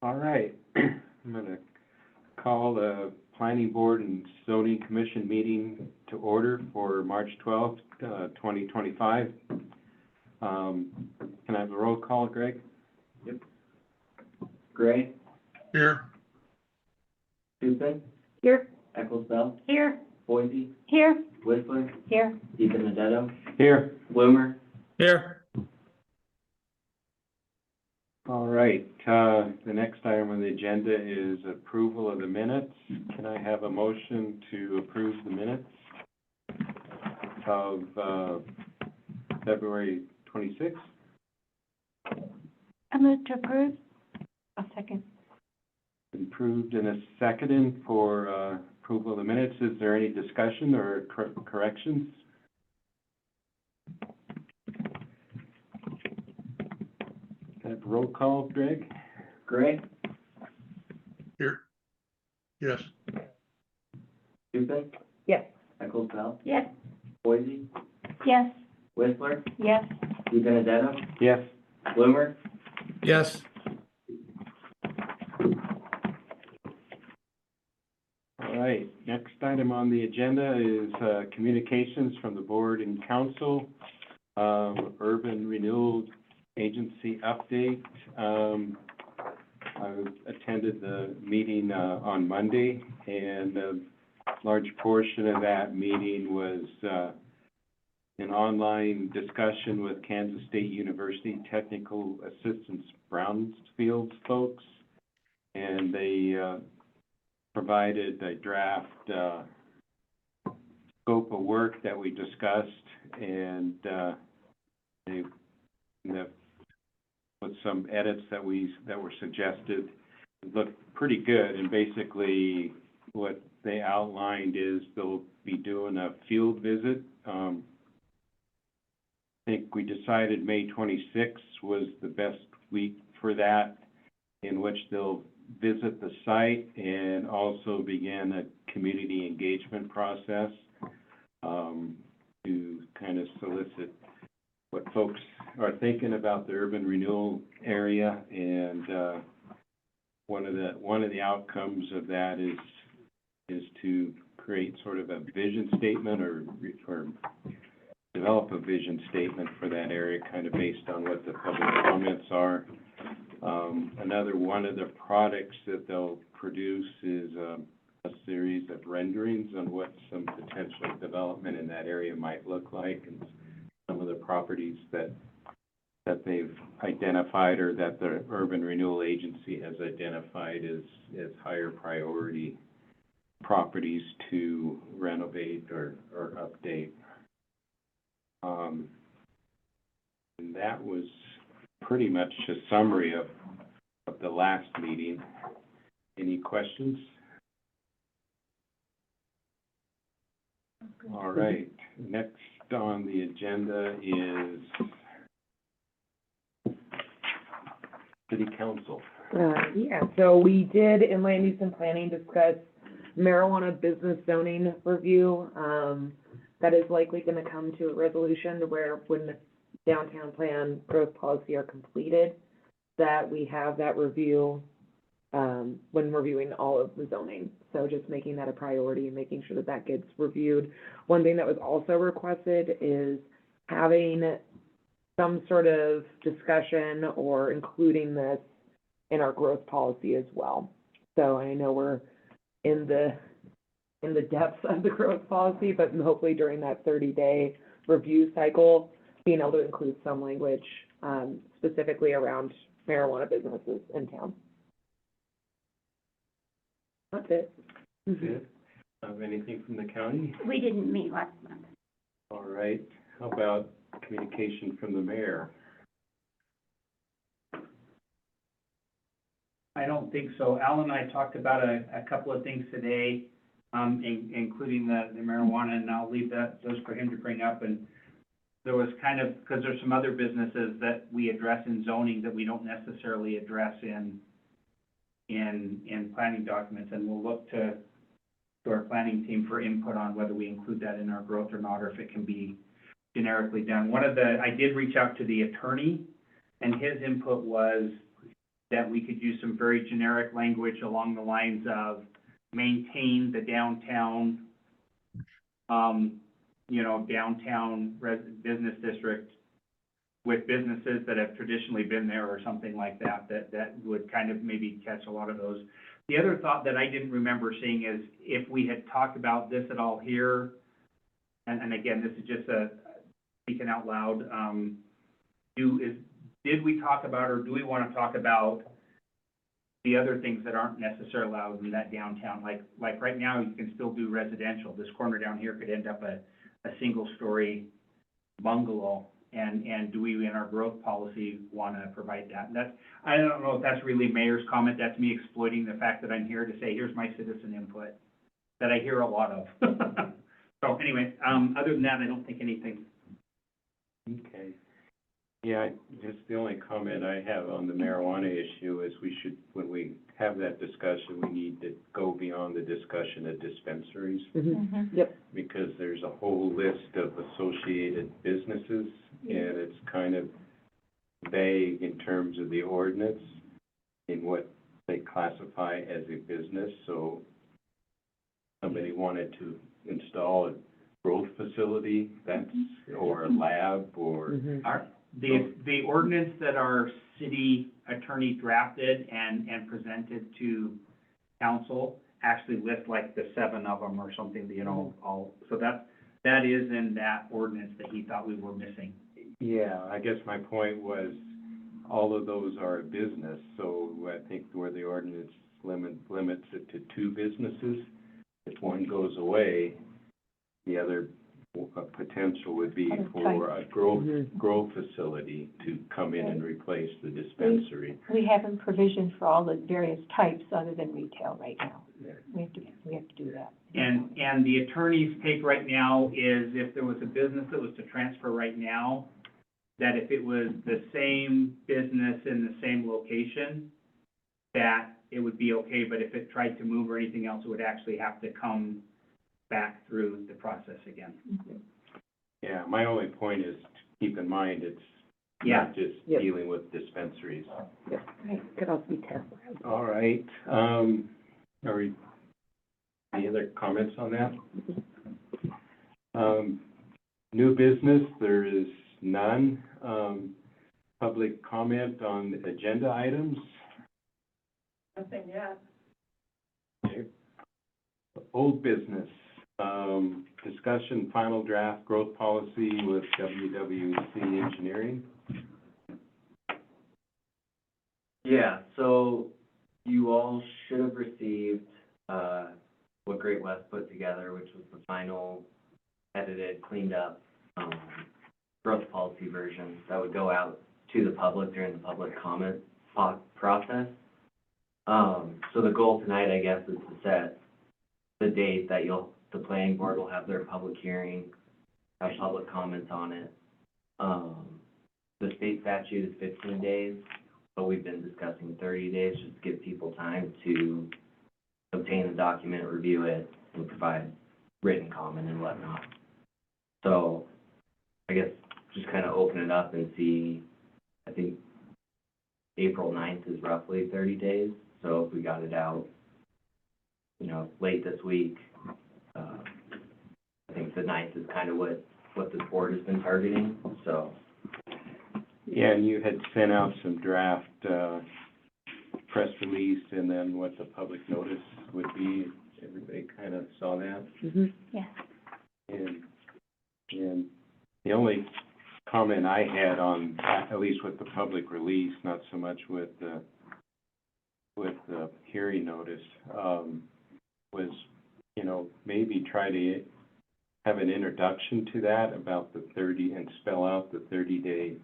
All right, I'm going to call the Planning Board and Zoning Commission meeting to order for March 12th, 2025. Can I have a roll call, Greg? Yep. Gray? Here. Tupin? Here. Ecclesbell? Here. Boise? Here. Whistler? Here. DiBenedetto? Here. Bloomer? Here. All right, the next item on the agenda is approval of the minutes. Can I have a motion to approve the minutes of February 26th? I move to approve. A second. Approved and a seconded for approval of the minutes. Is there any discussion or corrections? Can I have a roll call, Greg? Gray? Here. Yes. Tupin? Yes. Ecclesbell? Yes. Boise? Yes. Whistler? Yes. DiBenedetto? Yes. Bloomer? Yes. All right, next item on the agenda is communications from the board and council, urban renewal agency update. I attended the meeting on Monday, and a large portion of that meeting was an online discussion with Kansas State University Technical Assistance Brownfield folks, and they provided a draft scope of work that we discussed, and they with some edits that were suggested. It looked pretty good, and basically what they outlined is they'll be doing a field visit. I think we decided May 26th was the best week for that, in which they'll visit the site and also begin a community engagement process to kind of solicit what folks are thinking about the urban renewal area. And one of the outcomes of that is to create sort of a vision statement or develop a vision statement for that area, kind of based on what the public comments are. Another one of the products that they'll produce is a series of renderings on what some potential development in that area might look like, and some of the properties that they've identified or that the Urban Renewal Agency has identified as higher priority properties to renovate or update. And that was pretty much a summary of the last meeting. Any questions? All right, next on the agenda is City Council. Yeah, so we did in land use and planning discuss marijuana business zoning review. That is likely going to come to a resolution where when the downtown plan growth policy are completed, that we have that review when reviewing all of the zoning. So just making that a priority and making sure that that gets reviewed. One thing that was also requested is having some sort of discussion or including this in our growth policy as well. So I know we're in the depths of the growth policy, but hopefully during that 30-day review cycle, being able to include some language specifically around marijuana businesses in town. That's it. Good. Anything from the county? We didn't meet last month. All right. How about communication from the mayor? I don't think so. Alan and I talked about a couple of things today, including the marijuana, and I'll leave those for him to bring up. And there was kind of, because there's some other businesses that we address in zoning that we don't necessarily address in planning documents, and we'll look to our planning team for input on whether we include that in our growth or not, or if it can be generically done. I did reach out to the attorney, and his input was that we could use some very generic language along the lines of maintain the downtown, downtown business district with businesses that have traditionally been there or something like that, that would kind of maybe catch a lot of those. The other thought that I didn't remember seeing is if we had talked about this at all here, and again, this is just speaking out loud, did we talk about, or do we want to talk about the other things that aren't necessarily allowed in that downtown? Like right now, you can still do residential. This corner down here could end up a single-story bungalow. And do we, in our growth policy, want to provide that? And that's, I don't know if that's really mayor's comment. That's me exploiting the fact that I'm here to say, here's my citizen input, that I hear a lot of. So anyway, other than that, I don't think anything. Okay. Yeah, just the only comment I have on the marijuana issue is we should, when we have that discussion, we need to go beyond the discussion of dispensaries, Yep. because there's a whole list of associated businesses, and it's kind of vague in terms of the ordinance in what they classify as a business. So somebody wanted to install a growth facility, or a lab, or The ordinance that our city attorney drafted and presented to council actually lists like the 7 of them or something, so that is in that ordinance that he thought we were missing. yeah, I guess my point was, all of those are a business, so I think where the ordinance limits it to 2 businesses, if one goes away, the other potential would be for a growth facility to come in and replace the dispensary. We have a provision for all the various types other than retail right now. Yeah. We have to do that. And the attorney's take right now is if there was a business that was to transfer right now, that if it was the same business in the same location, that it would be okay, but if it tried to move or anything else, it would actually have to come back through the process again. Yeah, my only point is to keep in mind, it's Yeah. not just Yep. dealing with dispensaries. Right, could also be Tesla. All right, any other comments on that? New business, there is none. Public comment on agenda items? Nothing yet. Okay. Old business, discussion final draft growth policy with WWC Engineering. Yeah, so you all should have received, what Great West put together, which was the final edited, cleaned up, growth policy version that would go out to the public during the public comment process. So the goal tonight, I guess, is to set the date that the planning board will have their public hearing, have public comments on it. The state statute is 15 days, but we've been discussing 30 days just to give people time to obtain the document, review it, and provide written comment and whatnot. So I guess just kind of open it up and see, I think April 9th is roughly 30 days. So if we got it out, late this week, I think the 9th is kind of what this board has been targeting, so. Yeah, and you had sent out some draft, press release, and then what the public notice would be. Everybody kind of saw that. Yes. And the only comment I had on, at least with the public release, not so much with the hearing notice, was, maybe try to have an introduction to that about the 30, and spell out the 30-day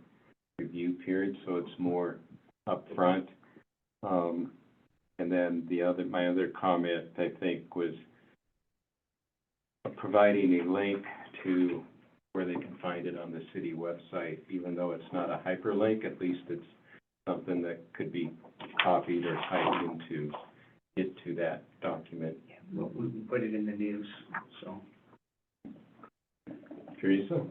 review period, so it's more upfront. And then my other comment, I think, was providing a link to where they can find it on the city website, even though it's not a hyperlink, at least it's something that could be copied or typed into, get to that document. Yeah, we put it in the news, so. Teresa?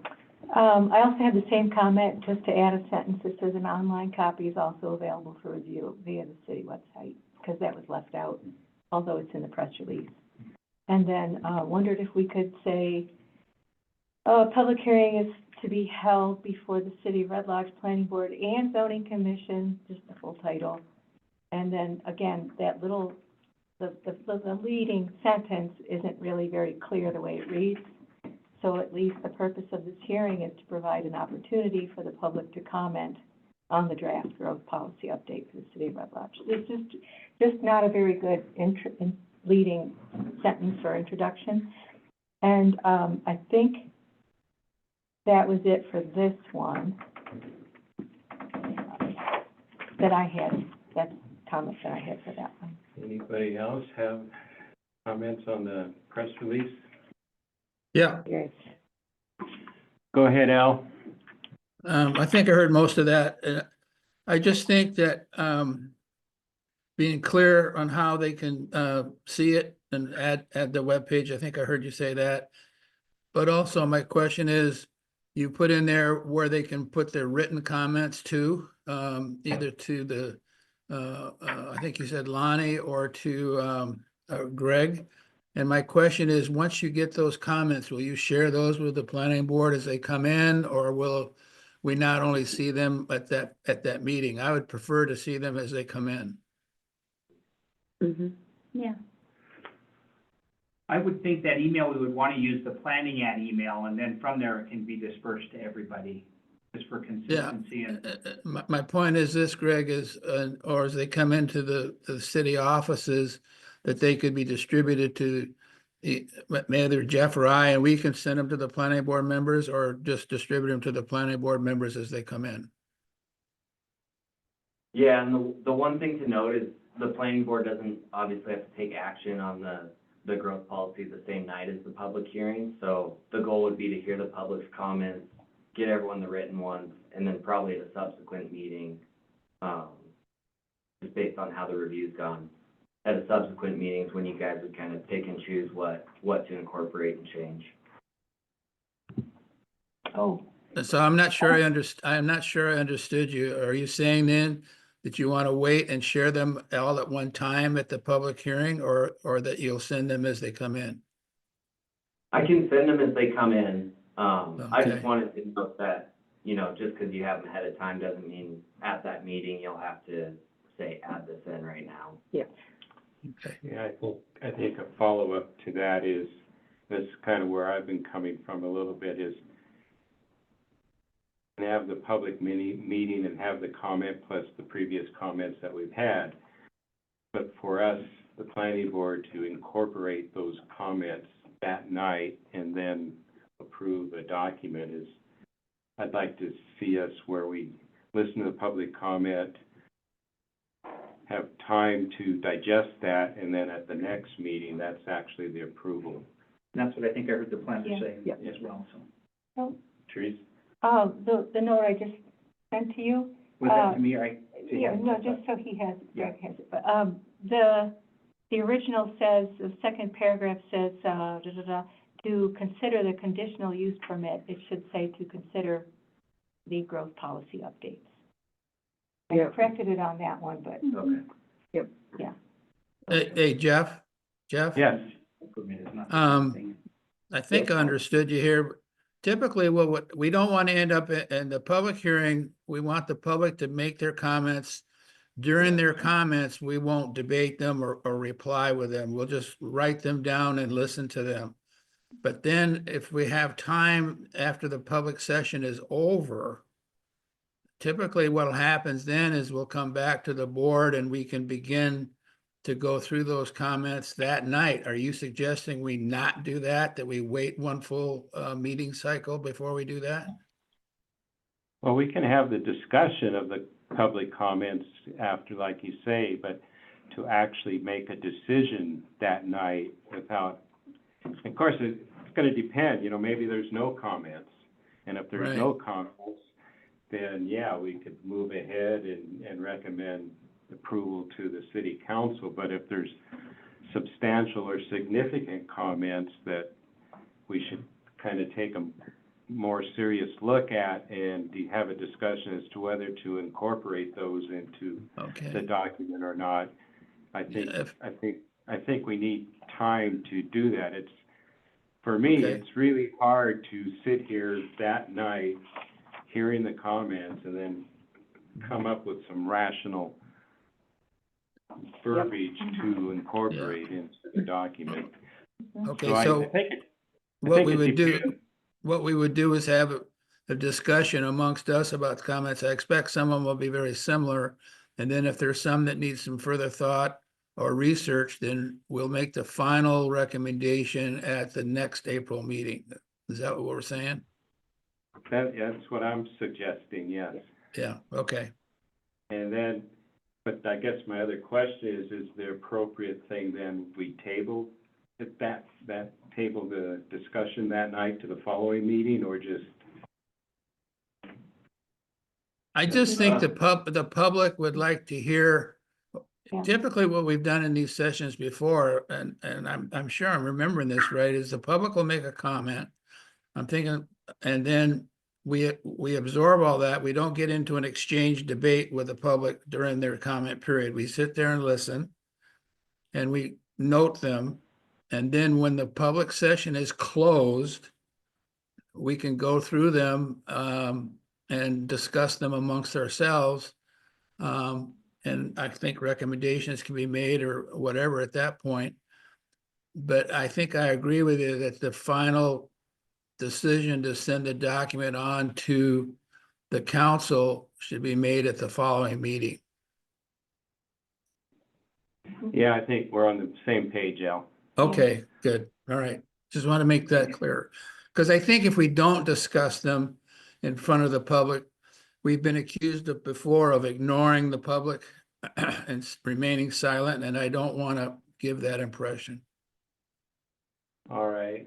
I also had the same comment, just to add a sentence that says an online copy is also available for review via the city website, because that was left out, although it's in the press release. And then, wondered if we could say, a public hearing is to be held before the City of Red Lodge Planning Board and Zoning Commission, just the full title. And then, again, that little, the leading sentence isn't really very clear the way it reads. So at least the purpose of this hearing is to provide an opportunity for the public to comment on the draft growth policy update for the City of Red Lodge. It's just not a very good leading sentence or introduction. And I think that was it for this one that I had. That's comments that I had for that one. Anybody else have comments on the press release? Yeah. Yes. Go ahead, Al. I think I heard most of that. I just think that, being clear on how they can, see it and add the webpage, I think I heard you say that. But also my question is, you put in there where they can put their written comments to, either to the, I think you said Lonnie or to, Greg. And my question is, once you get those comments, will you share those with the planning board as they come in, or will we not only see them at that meeting? I would prefer to see them as they come in. Mm-hmm. Yeah. I would think that email, we would want to use the planning ad email, and then from there it can be dispersed to everybody, just for consistency and. My point is this, Greg, is, or as they come into the city offices, that they could be distributed to either Jeff or I, and we can send them to the planning board members, or just distribute them to the planning board members as they come in. Yeah, and the one thing to note is the planning board doesn't obviously have to take action on the growth policy the same night as the public hearing. So the goal would be to hear the public's comments, get everyone the written ones, and then probably at a subsequent meeting, just based on how the review's gone, at a subsequent meetings when you guys would kind of pick and choose what to incorporate and change. Oh, So I'm not sure I'm not sure I understood you. Are you saying then that you want to wait and share them all at one time at the public hearing, or that you'll send them as they come in? I can send them as they come in. I just Okay. wanted to note that, just because you have them ahead of time doesn't mean at that meeting you'll have to say, add this in right now. Okay. Yeah, I think a follow-up to that is, that's kind of where I've been coming from a little bit, is and have the public meeting and have the comment plus the previous comments that we've had. But for us, the planning board, to incorporate those comments that night and then approve a document is, I'd like to see us where we listen to the public comment, have time to digest that, and then at the next meeting, that's actually the approval. And that's what I think I heard the planner Yeah. say Yeah. as well, so. oh, Therese? the note I just sent to you. Was that to me, or I? Yeah, no, just so he has, Yeah. Greg has it, but, the original says, the second paragraph says, to consider the conditional use permit, it should say to consider the growth policy updates. I Yeah. corrected it on that one, but, Okay. Hey, Jeff? Yes. Permit is not the Um, same thing. I think I understood you here. Typically, what we don't want to end up in the public hearing, we want the public to make their comments. During their comments, we won't debate them or reply with them. We'll just write them down and listen to them. But then if we have time after the public session is over, typically what happens then is we'll come back to the board and we can begin to go through those comments that night. Are you suggesting we not do that we wait one full meeting cycle before we do that? Well, we can have the discussion of the public comments after, like you say, but to actually make a decision that night without, of course, it's gonna depend, maybe there's no comments. And if there's no comments, then yeah, we could move ahead and recommend approval to the city council. But if there's substantial or significant comments that we should kind of take them more serious look at and have a discussion as to whether to incorporate those into the Okay, document or not. I think, Yeah, if- I think we need time to do that. For me, Okay. it's really hard to sit here that night, hearing the comments, and then come up with some rational verbiage to incorporate into the document. okay, So I so think it what think we it would do, depends. what we would do is have a discussion amongst us about the comments. I expect some of them will be very similar. And then if there's some that need some further thought or research, then we'll make the final recommendation at the next April meeting. Is that what we're saying? That's what I'm suggesting, yes. Yeah, okay. And then, but I guess my other question is the appropriate thing then we table table the discussion that night to the following meeting, or just, I just think the public would like to hear, Yeah. typically what we've done in these sessions before, and I'm sure I'm remembering this right, is the public will make a comment. I'm thinking, and then we absorb all that. We don't get into an exchange debate with the public during their comment period. We sit there and listen. And we note them. And then when the public session is closed, we can go through them and discuss them amongst ourselves. And I think recommendations can be made or whatever at that point. But I think I agree with you that the final decision to send the document on to the council should be made at the following meeting. yeah, I think we're on the same page, Al. Okay, good. All right. Just want to make that clear. Because I think if we don't discuss them in front of the public, we've been accused of before of ignoring the public and remaining silent, and I don't want to give that impression. All right.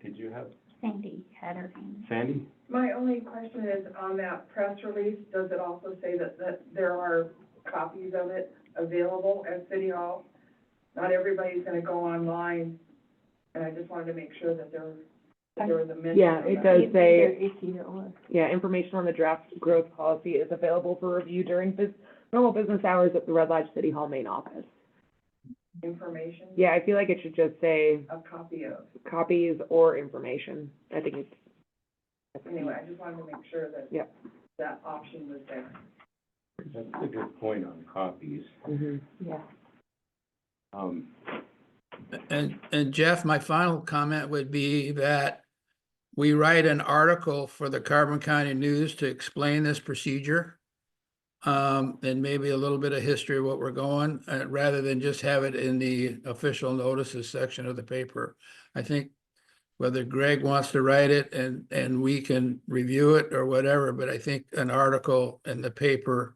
Did you have, Sandy had her hand. Sandy? My only question is, on that press release, does it also say that there are copies of it available at City Hall? Not everybody's gonna go online, and I just wanted to make sure that there was a mention. Yeah, of it that. does say, It's either or. yeah, information on the draft growth policy is available for review during normal business hours at the Red Lodge City Hall main office. Information, Yeah, I feel like it should just say a copy of. copies or information. I think it's, Anyway, I just wanted to make sure that Yep. that option was there. That's a good point on copies. Yeah. And Jeff, my final comment would be that we write an article for the Carbon County News to explain this procedure. And maybe a little bit of history of what we're going, rather than just have it in the official notices section of the paper. I think whether Greg wants to write it and we can review it or whatever, but I think an article in the paper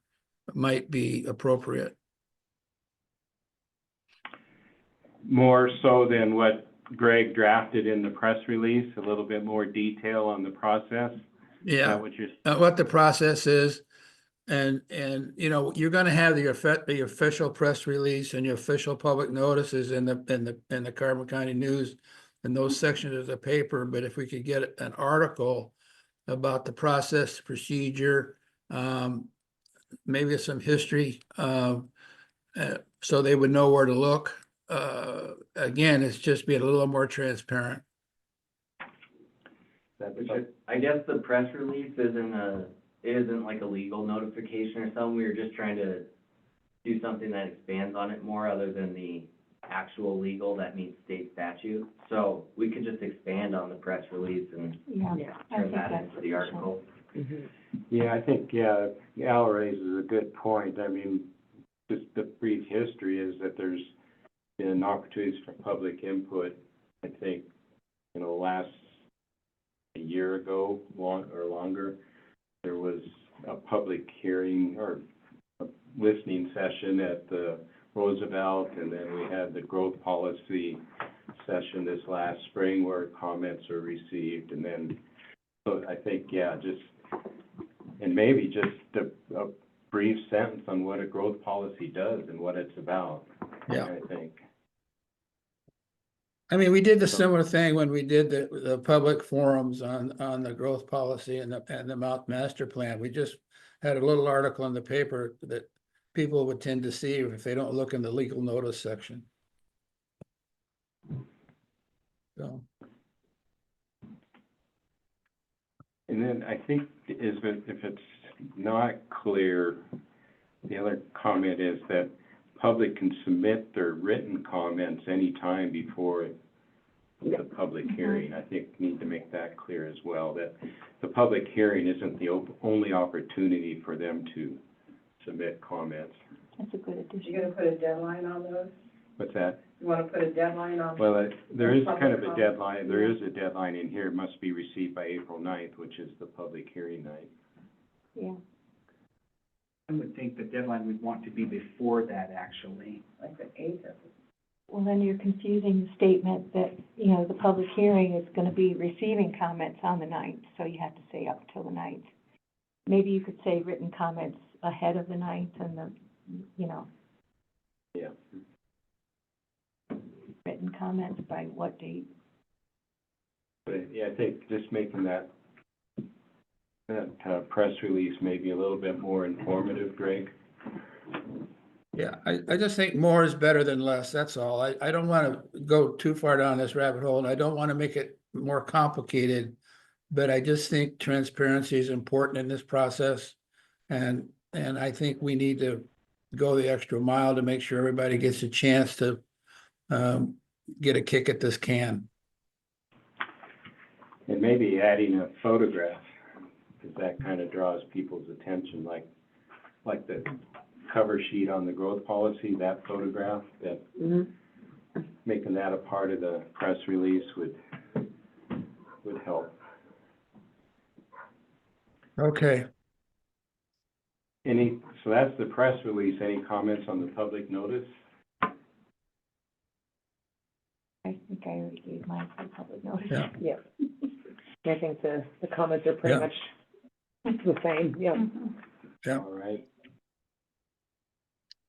might be appropriate. More so than what Greg drafted in the press release, a little bit more detail on the process? Is Yeah, that what you're, what the process is. And you know, you're gonna have the official press release and your official public notices in the Carbon County News and those sections of the paper, but if we could get an article about the process, procedure, maybe some history, so they would know where to look. Again, it's just being a little more transparent. I guess the press release isn't like a legal notification or something. We were just trying to do something that expands on it more other than the actual legal that meets state statute. So we could just expand on the press release and Yeah. yeah. I turn think that that's into the article. yeah, I think, yeah, Al raises a good point. I mean, just the brief history is that there's been opportunities for public input, I think, last a year ago, or longer. There was a public hearing or a listening session at the Roosevelt, and then we had the growth policy session this last spring where comments are received, and then, so I think, yeah, and maybe just a brief sentence on what a growth policy does and what it's about. Yeah. I think. I mean, we did the similar thing when we did the public forums on the growth policy and the Mount Master Plan. We just had a little article in the paper that people would tend to see if they don't look in the legal notice section. So, And then I think if it's not clear, the other comment is that public can submit their written comments anytime before the public hearing. I think need to make that clear as well, that the public hearing isn't the only opportunity for them to submit comments. That's a good addition. You gonna put a deadline on those? What's that? You wanna put a deadline on? Well, there is kind of a Public comment. deadline, there is a deadline in here, it must be received by April 9th, which is the public hearing night. Yeah, I would think the deadline would want to be before that, actually. Like the 8th of well, then you're confusing the statement that, you know, the public hearing is gonna be receiving comments on the 9th, so you have to say up till the 9th. Maybe you could say written comments ahead of the 9th and the, you know, Yeah. written comments by what date? But, yeah, I think just making that press release maybe a little bit more informative, Greg. yeah, I just think more is better than less, that's all. I don't want to go too far down this rabbit hole, and I don't want to make it more complicated. But I just think transparency is important in this process. And I think we need to go the extra mile to make sure everybody gets a chance to get a kick at this can. And maybe adding a photograph, because that kind of draws people's attention, like the cover sheet on the growth policy, that photograph, that Mhm. making that a part of the press release would help. Okay, So that's the press release. Any comments on the public notice? I think I already gave mine for public notice. Yeah. Yeah. I think the comments are pretty Yeah. much the same, yeah. Mhm. Yeah.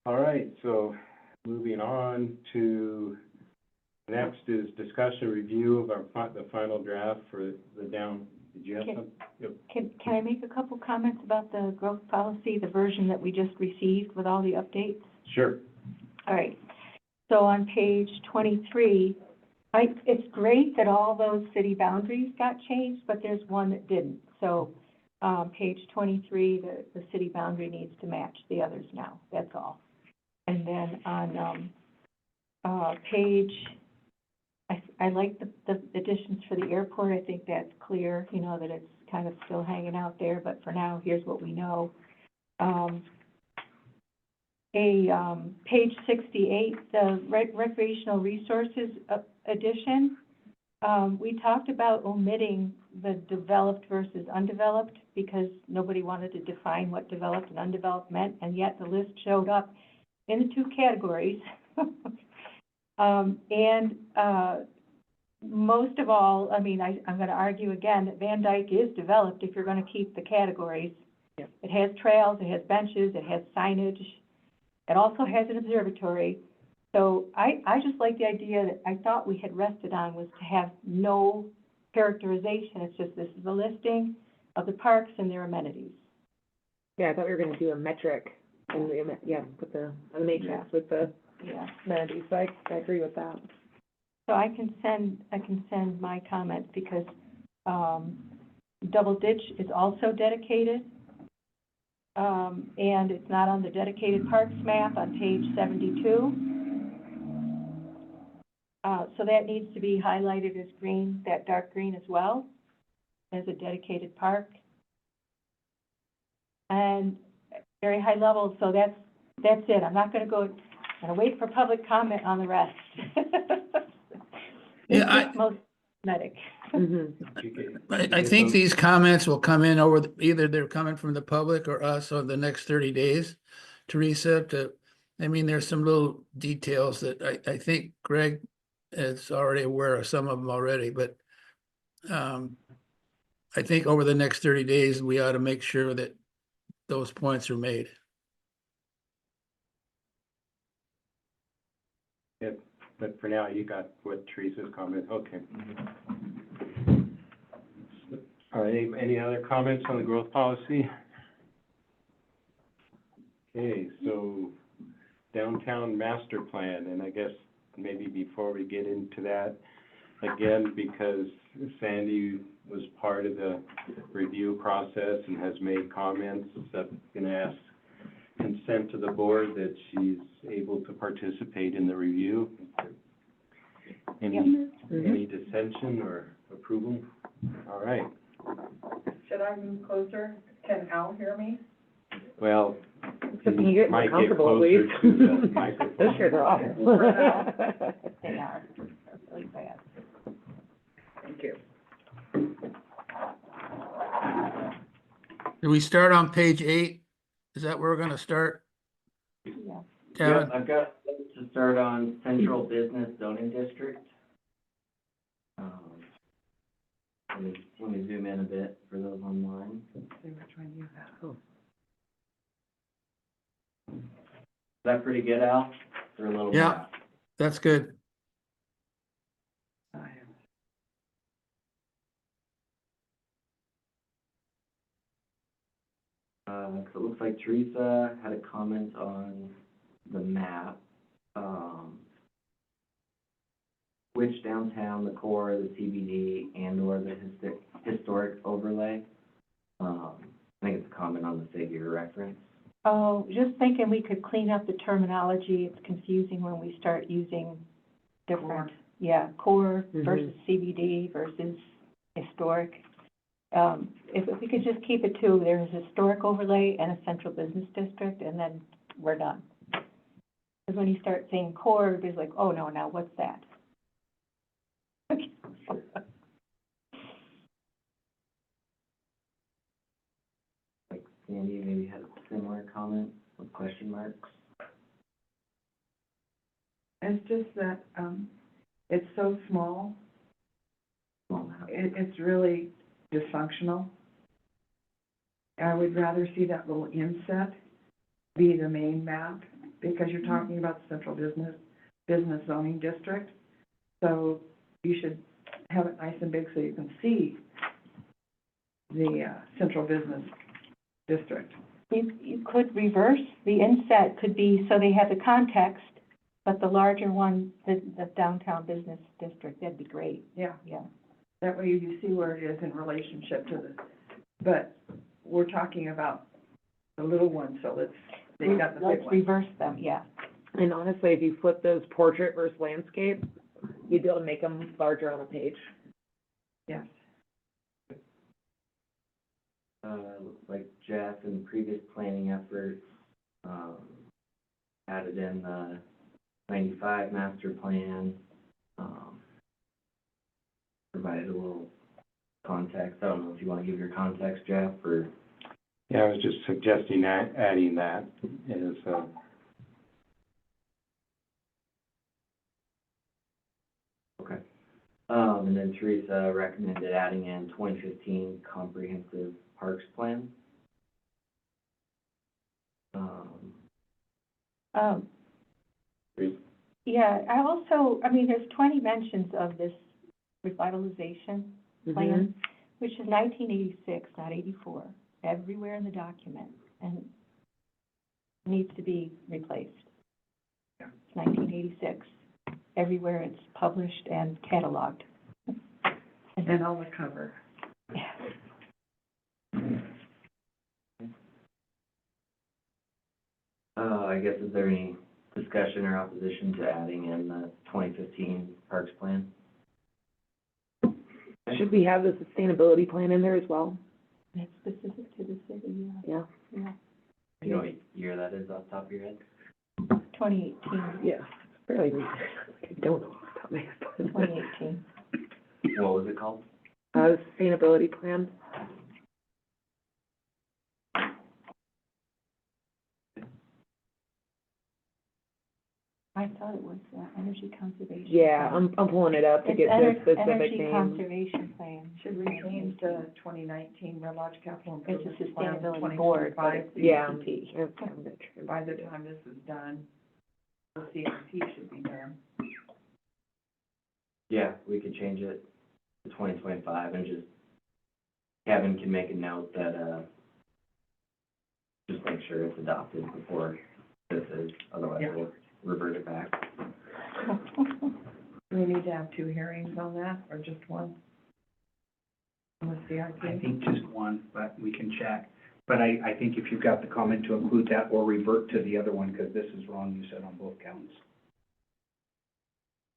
All right, so moving on to, next is discussion review of the final draft for the did you have Okay. some? Yep. Can I make a couple comments about the growth policy, the version that we just received with all the updates? Sure. All right, so on page 23, it's great that all those city boundaries got changed, but there's one that didn't. So, page 23, the city boundary needs to match the others now, that's all. And then on, page, I like the additions for the airport. I think that's clear, you know, that it's kind of still hanging out there, but for now, here's what we know. Page 68, the recreational resources addition, we talked about omitting the developed versus undeveloped because nobody wanted to define what developed and undeveloped meant, and yet the list showed up in the two categories. Most of all, I mean, I'm gonna argue again that Van Dyke is developed if you're gonna keep the categories. Yep. It has trails, it has benches, it has signage, it also has an observatory. So I just like the idea that I thought we had rested on was to have no characterization. It's just, this is a listing of the parks and their amenities. Yeah, I thought we were gonna do a metric, and with the matrix with the Yeah. amenities, so I agree with that. So I can send my comments because, Double Ditch is also dedicated. And it's not on the dedicated parks map on page 72. So that needs to be highlighted as green, that dark green as well, as a dedicated park. And very high level, so that's it. I'm not gonna wait for public comment on the rest. Yeah, It's most cosmetic. Mhm. I think these comments will come in over, either they're coming from the public or us over the next 30 days. Teresa, I mean, there's some little details that I think Greg is already aware of some of them already, but I think over the next 30 days, we ought to make sure that those points are made. but for now, you got what Teresa's comment, okay. All right, any other comments on the growth policy? Okay, so downtown master plan, and I guess maybe before we get into that, again, because Sandy was part of the review process and has made comments, I'm gonna ask consent to the board that she's able to participate in the review. Any dissension or approval? All right, Should I move closer? Can Al hear me? well, Except when you get more might get comfortable at closer least. to the microphone. Those chairs are awful. They are, really bad. Thank you. Do we start on page 8? Is that where we're gonna start, Yeah. Kevin? Yep, I've got to start on Central Business Zoning District. Let me zoom in a bit for those online. Oh. Is that pretty good, Al? For a little Yeah. map? That's good. So it looks like Teresa had a comment on the map. Which downtown, the core, the CBD, and/or the historic overlay? I think it's a comment on the figure reference. Oh, just thinking we could clean up the terminology. It's confusing when we start using different, core versus CBD versus historic. If we could just keep it to, there's a historic overlay and a central business district, and then we're done. Because when you start saying core, everybody's like, oh, no, now what's that? Like Sandy maybe had a similar comment with question marks. It's just that, it's so small, Small map. it's really dysfunctional. I would rather see that little inset be the main map, because you're talking about the central business zoning district. So you should have it nice and big so you can see the, central business district. You could reverse, the inset could be, so they have the context, but the larger one, the downtown business district, that'd be great, Yeah, yeah. that way you see where it is in relationship to the, but we're talking about the little one, so they got the big Let's one. reverse them, yeah. And honestly, if you flip those portrait versus landscape, you'd be able to make them larger on a page. Yes. Like Jeff in previous planning efforts, added in the 95 master plan, provided a little context. I don't know if you want to give your context, Jeff, or? Yeah, I was just suggesting adding that as, Okay. And then Teresa recommended adding in 2015 comprehensive parks plan. Yeah, I mean, there's 20 mentions of this revitalization plan, which is 1986, not 84, everywhere in the document, and needs to be replaced. Yeah. It's 1986, everywhere it's published and cataloged. And on the cover. Yeah. I guess, is there any discussion or opposition to adding in the 2015 parks plan? Should we have the sustainability plan in there as well? It's specific to the city, Yeah. yeah. You know what year that is off the top of your head? 2018, Yeah, fairly recent. I don't know off the top of my head. 2018. What was it called? Sustainability plan. I thought it was energy conservation. Yeah, plan. I'm pulling it up to It's get the specific Energy name. conservation plan. Should we change the 2019 Red Lodge Capital It's a Improvement Plan sustainability board, but 2025? it's Yeah. CCP. It's kind of a trim. By the time this is done, the CIP should be done. Yeah, we could change it to 2025 and just, Kevin can make a note that, just make sure it's adopted before this is, otherwise we'll revert it back. Do we need to have 2 hearings on that, or just one? On the CRP? I think just one, but we can check. But I think if you've got the comment to include that or revert to the other one, because this is wrong, you said on both counts.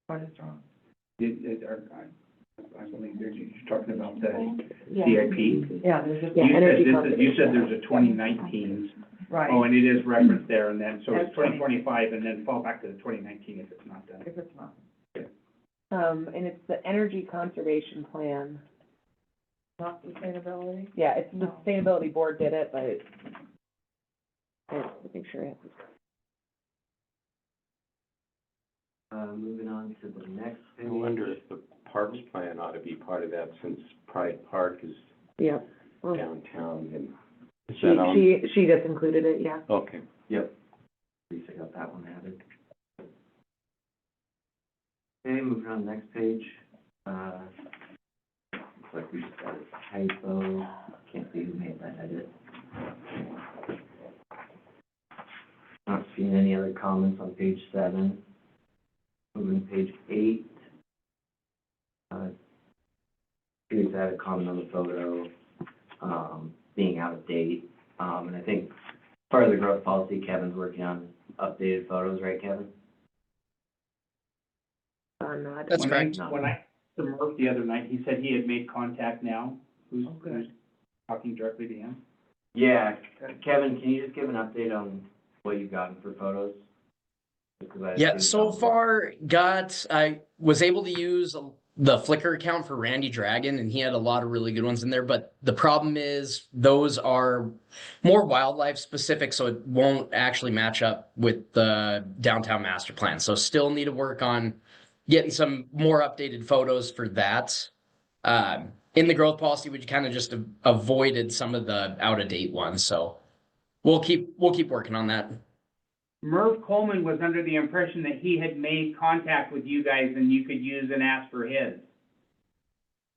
What is wrong? I believe you're talking about the Yeah. CIP. Yeah, there's just. Yeah, energy You said conservation. there's a 2019, Right, oh, and it is referenced there, and then, so it's That's 20. 2025, and then fall back to the 2019 if it's not done. if it's not, And it's the energy conservation plan. not sustainability. Yeah, it's the No. sustainability board did it, but I have to make sure it Moving on to the next page. I wonder if the Parks Plan ought to be part of that, since Pride Park is yeah. Well, downtown, and is that on? She just included it, yeah. Okay. Yep. At least I got that one added. Okay, moving on to the next page. Looks like we just got a typo. Can't see who made that edit. Not seeing any other comments on page 7. Moving to page 8. Here's had a comment on the photo, being out of date. And I think part of the growth policy, Kevin's working on updated photos, right, Kevin? No, That's When correct. When I, to Murph the other night, he said he had made contact now. Who's Oh, good. who's talking directly to him? Yeah, Kevin, can you just give an update on what you've gotten for photos? Just 'cause I Yeah, assumed so some- far I was able to use the Flickr account for Randy Dragon, and he had a lot of really good ones in there. But the problem is those are more wildlife specific, so it won't actually match up with the downtown master plan. So still need to work on getting some more updated photos for that. In the growth policy, we kind of just avoided some of the out of date ones, so we'll keep working on that. Merv Coleman was under the impression that he had made contact with you guys and you could use and ask for his.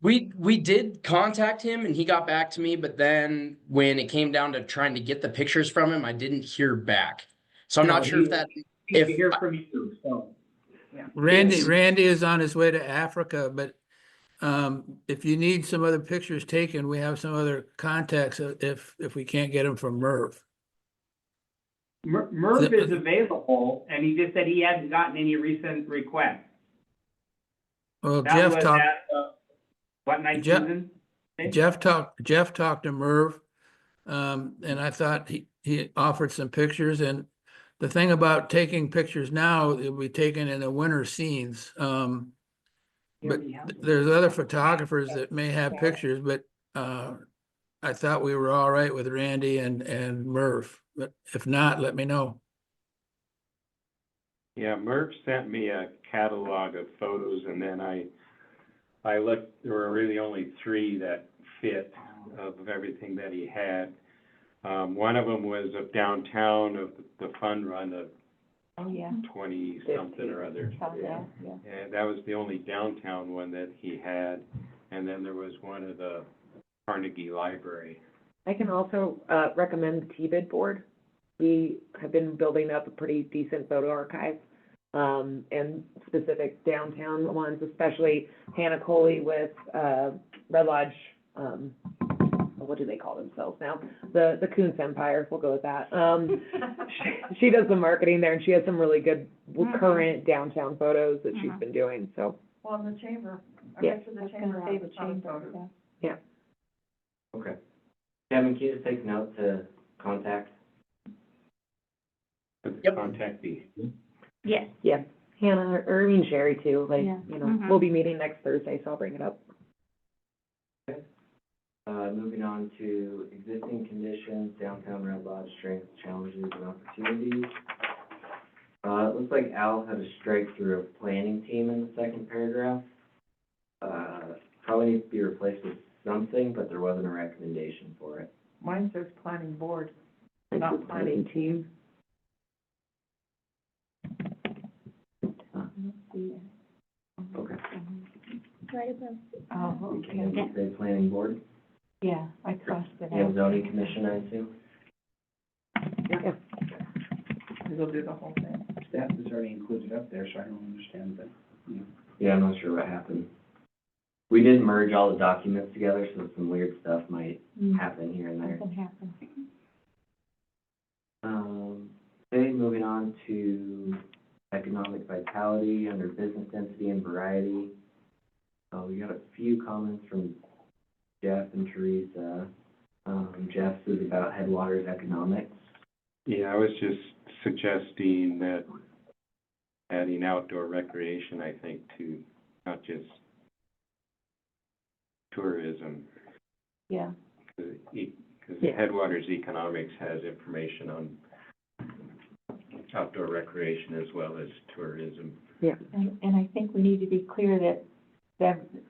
We did contact him and he got back to me, but then when it came down to trying to get the pictures from him, I didn't hear back. So I'm not No, sure he- if that He if could hear from you, so. Randy, Yes. Randy is on his way to Africa, but if you need some other pictures taken, we have some other contacts if we can't get them from Merv. Merv is available and he just said he hadn't gotten any recent requests. Well, That Jeff was talked, at, what night, Jeff- Susan? Jeff talked to Merv. And I thought he offered some pictures, and the thing about taking pictures now, it'll be taken in the winter scenes. But there's other photographers that may have pictures, but I thought we were all right with Randy and Merv, but if not, let me know. Yeah, Merv sent me a catalog of photos, and then I looked, there were really only 3 that fit of everything that he had. One of them was of downtown, of the fun run of Oh, yeah. 20-something or other. Saw that, yeah. And that was the only downtown one that he had. And then there was one of the Carnegie Library. I can also, recommend the T-Bid board. We have been building up a pretty decent photo archive, and specific downtown ones, especially Hannah Coley with, Red Lodge, what do they call themselves now? The Coons Empire, we'll go with that. She does the marketing there, and she has some really good current downtown photos that she's been doing, so. Well, in the chamber, I Yeah. bet you I the was chamber gonna say has the a ton of chamber, photos. yeah. Okay. Kevin, can you just take note to contact? Yep. Contact me. Yes. Yeah, Hannah, or I mean Sherry too, like, Yeah. you know, Mhm. we'll be meeting next Thursday, so I'll bring it up. Moving on to existing conditions, downtown Red Lodge strengths, challenges, and opportunities. It looks like Al had a strike through a planning team in the second paragraph. Probably needs to be replaced with something, but there wasn't a recommendation for it. Mine says planning board. Like Not the planning team. Let's see. Okay. Right above. Oh, We can okay, say planning board, yeah, I crossed it you have out. zoning commission, I assume? They'll do the whole thing. Staff is already included up there, so I don't understand that. Yeah, I'm not sure what happened. We did merge all the documents together, so some weird stuff might Mm, happen here and there. Something happened. Okay, moving on to economic vitality under business density and variety. We got a few comments from Jeff and Teresa. Jeff's is about Headwaters economics. Yeah, I was just suggesting that adding outdoor recreation, I think, to not just tourism, Yeah, because Yeah. Headwaters Economics has information on outdoor recreation as well as tourism. and I think we need to be clear that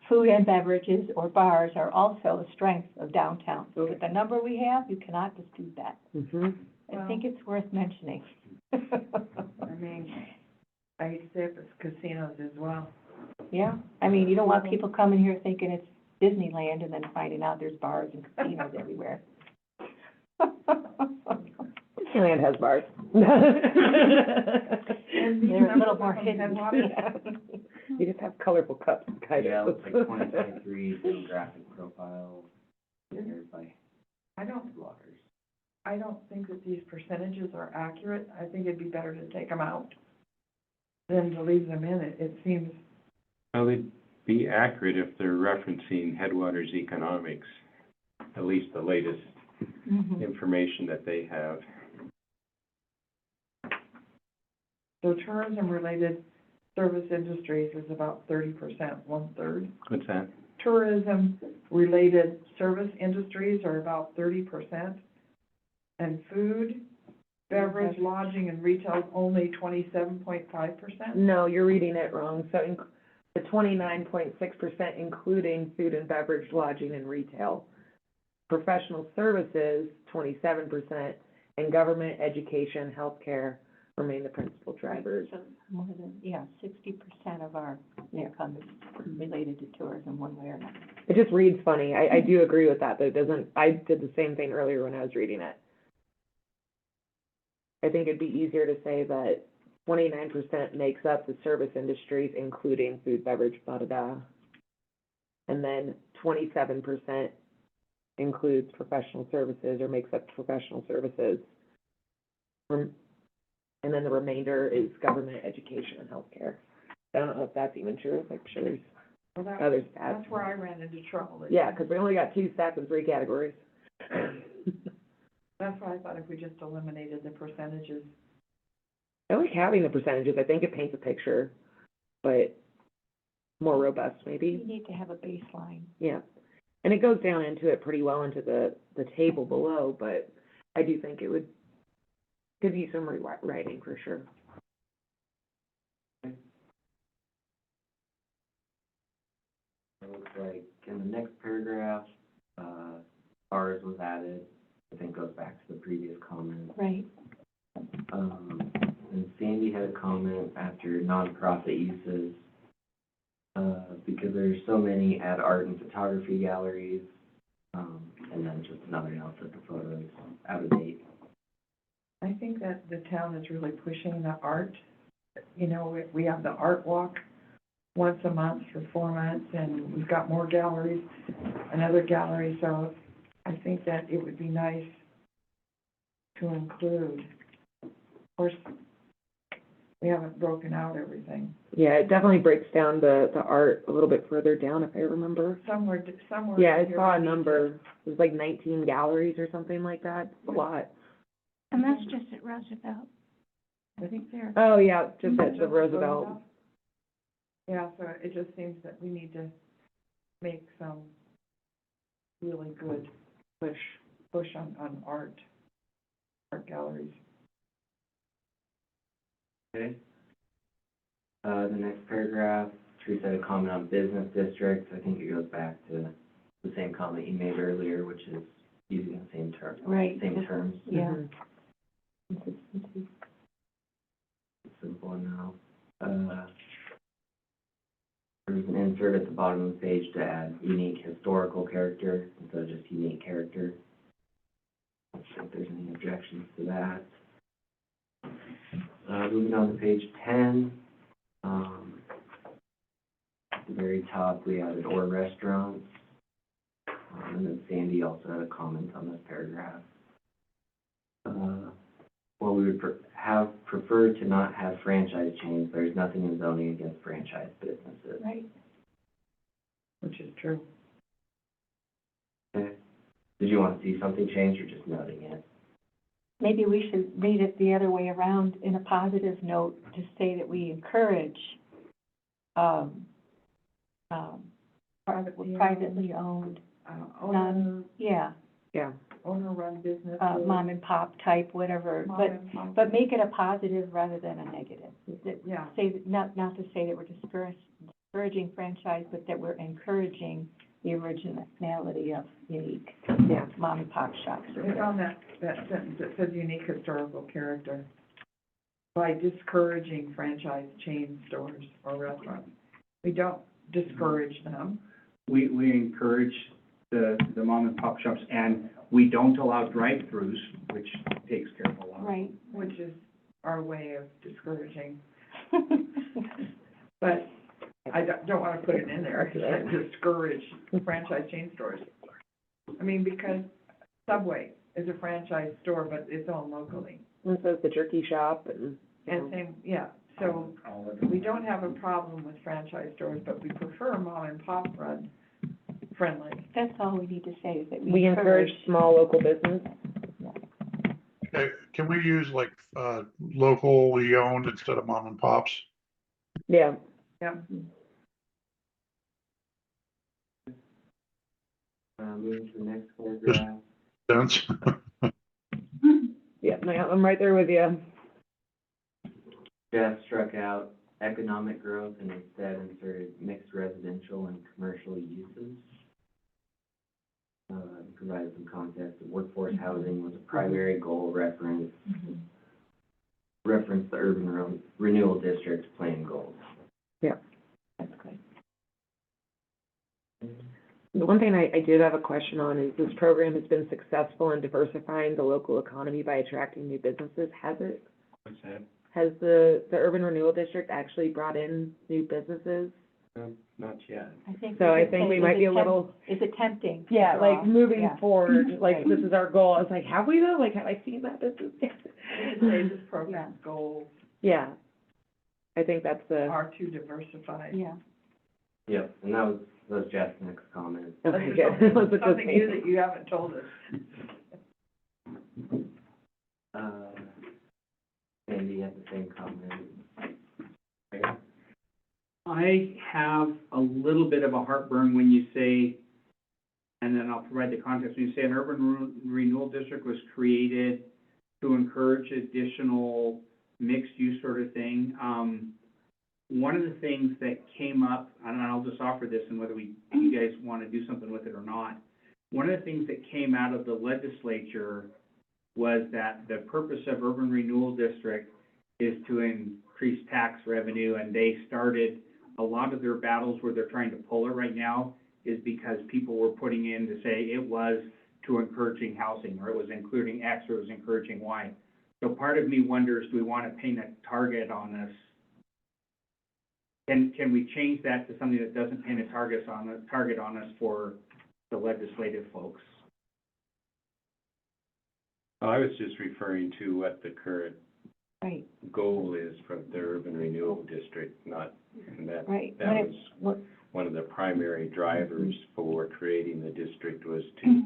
food and beverages or bars are also a strength of downtown. So with the number we have, you cannot dispute that. Mhm. I think it's worth mentioning. I mean, I hate to say it, but casinos as well. Yeah, I mean, you don't want people coming here thinking it's Disneyland and then finding out there's bars and casinos everywhere. Disneyland has bars. They're a little more hidden. Headwaters? You just have colorful cups, kind Yeah, of. looks like 2023 demographic profile prepared by I don't think that these percentages are accurate. I think it'd be better to take them out than to leave them in. It seems, Well, they'd be accurate if they're referencing Headwaters Economics, at least the latest Mhm. information that they have. so tourism-related service industries is about 30%, 1/3. What's that? Tourism-related service industries are about 30%. And food, beverage, lodging, and retail is only 27.5%. No, you're reading it wrong. So the 29.6% including food and beverage, lodging, and retail. Professional services, 27%, and government, education, healthcare remain the principal drivers. So more than, 60% of our income is related to tourism one way or another. It just reads funny. I do agree with that, but it doesn't, I did the same thing earlier when I was reading it. I think it'd be easier to say that 29% makes up the service industries, including food, beverage, da-da-da. And then 27% includes professional services or makes up professional services. And then the remainder is government, education, and healthcare. I don't know if that's even true, I'm sure there's Well, other stats. that's where I ran into trouble. Yeah, because we only got 2 stats in 3 categories. That's why I thought if we just eliminated the percentages. I like having the percentages, I think it paints a picture, but more robust You maybe, need to have a baseline. yeah. And it goes down into it pretty well into the table below, but I do think it would give you some rewriting for sure. It looks like in the next paragraph, ours was added, I think goes back to the previous comment. Right. And Sandy had a comment after nonprofit uses, because there's so many at art and photography galleries, and then just another note that the photo is out of date. I think that the town is really pushing the art. You know, we have the art walk once a month for 4 months, and we've got more galleries, another gallery, so I think that it would be nice to include. Of course, we haven't broken out everything. Yeah, it definitely breaks down the art a little bit further down, if I remember. Somewhere. Yeah, I in here saw a we need to- number, it was like 19 galleries or something like that, it's a lot. And that's just at Roosevelt. I think there. Oh, yeah, just at Just the Roosevelt. Yeah, so it just seems that we need to make some really good push on art galleries. Okay. The next paragraph, Teresa had a comment on business districts. I think it goes back to the same comment you made earlier, which is using the same term, Right. same terms. Yeah. Mhm. Consistency. Simple enough. There's an insert at the bottom of the page to add unique historical character instead of just unique character. I don't think there's any objections to that. Moving on to page 10, at the very top, we added or restaurants. And then Sandy also had a comment on this paragraph. Well, we would have preferred to not have franchise chains. There's nothing in zoning against franchise businesses. Right. Which is true. Okay. Did you want to see something changed or just noting it? Maybe we should read it the other way around in a positive note to say that we encourage, privately owned, Owner, yeah, Yeah. owner-run businesses. mom and pop type, whatever, mom but, and pop. but make it a positive rather than a negative. That- Yeah. Say, that- not to say that we're discouraging franchise, but that we're encouraging the originality of unique, Yeah. mom and pop shops or It's whatever. on that sentence that says unique historical character. By discouraging franchise chain stores or restaurants. We don't discourage them. We encourage the mom and pop shops, and we don't allow drive-throughs, which takes care of a lot. Right. Which is our way of discouraging. But I don't want to put it in there, to discourage franchise chain stores. I mean, because Subway is a franchise store, but it's owned locally. And so it's the jerky shop and. And same, yeah, so All of them. we don't have a problem with franchise stores, but we prefer mom and pop run friendly. That's all we need to say, is that We encourage small local business. Okay, can we use like, locally owned instead of mom and pops? Yeah. Yeah. Moving to the next paragraph. Sense? Yeah, no, I'm right there with you. Jeff struck out economic growth and instead inserted mixed residential and commercial uses. Provided some context. Workforce housing was a primary goal reference the urban renewal district's plan goals. Yeah. That's good. The one thing I did have a question on is this program has been successful in diversifying the local economy by attracting new businesses. Has it? What's that? Has the urban renewal district actually brought in new businesses? Not yet. I think. So we I could think say, we is might be it a little, Is it tempting? yeah, for like all? moving Yeah. forward, like Right. this is our goal. I was like, have we though? Like, have I seen that business yet? I would say this program's goals Yeah. I think that's the, are to diversify. Yeah. Yep, and that was Jeff's next comment. okay, This is good. Let's just something new make- that you haven't told us. Sandy had the same comment. I have a little bit of a heartburn when you say, and then I'll provide the context, when you say an urban renewal district was created to encourage additional mixed-use sort of thing. One of the things that came up, and I'll just offer this, and whether you guys want to do something with it or not, one of the things that came out of the legislature was that the purpose of urban renewal district is to increase tax revenue, and they started a lot of their battles where they're trying to pull it right now is because people were putting in to say it was to encouraging housing, or it was including X, or it was encouraging Y. So part of me wonders, do we want to paint a target on us? Can we change that to something that doesn't paint a target on us for the legislative folks? I was just referring to what the current Right, goal is from the urban renewal district, not, and that, right. that When it- was what- one of the primary drivers for creating the district was to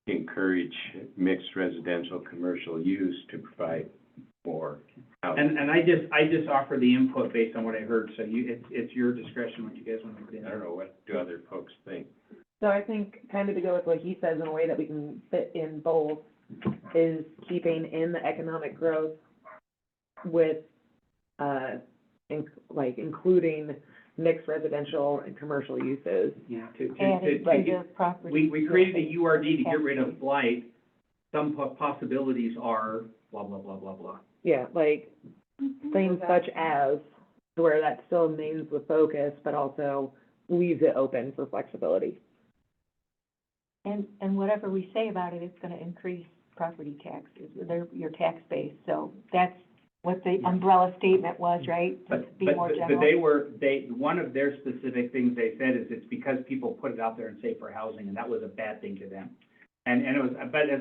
encourage mixed residential commercial use to provide more housing. And I just offer the input based on what I heard, so it's your discretion what you guys want to put in. I don't know, what do other folks think? So I think kind of to go with what he says in a way that we can fit in both is keeping in the economic growth with, including mixed residential and commercial uses. Yeah, Added to the property. we created a URD to get rid of blight. Some possibilities are blah, blah, blah, blah, blah. Yeah, like things such as where that still remains the focus, but also leaves it open for flexibility. And whatever we say about it, it's gonna increase property taxes, your tax base, so that's what the umbrella statement was, right? To be more general. One of their specific things they said is it's because people put it out there and say for housing, and that was a bad thing to them. And it was,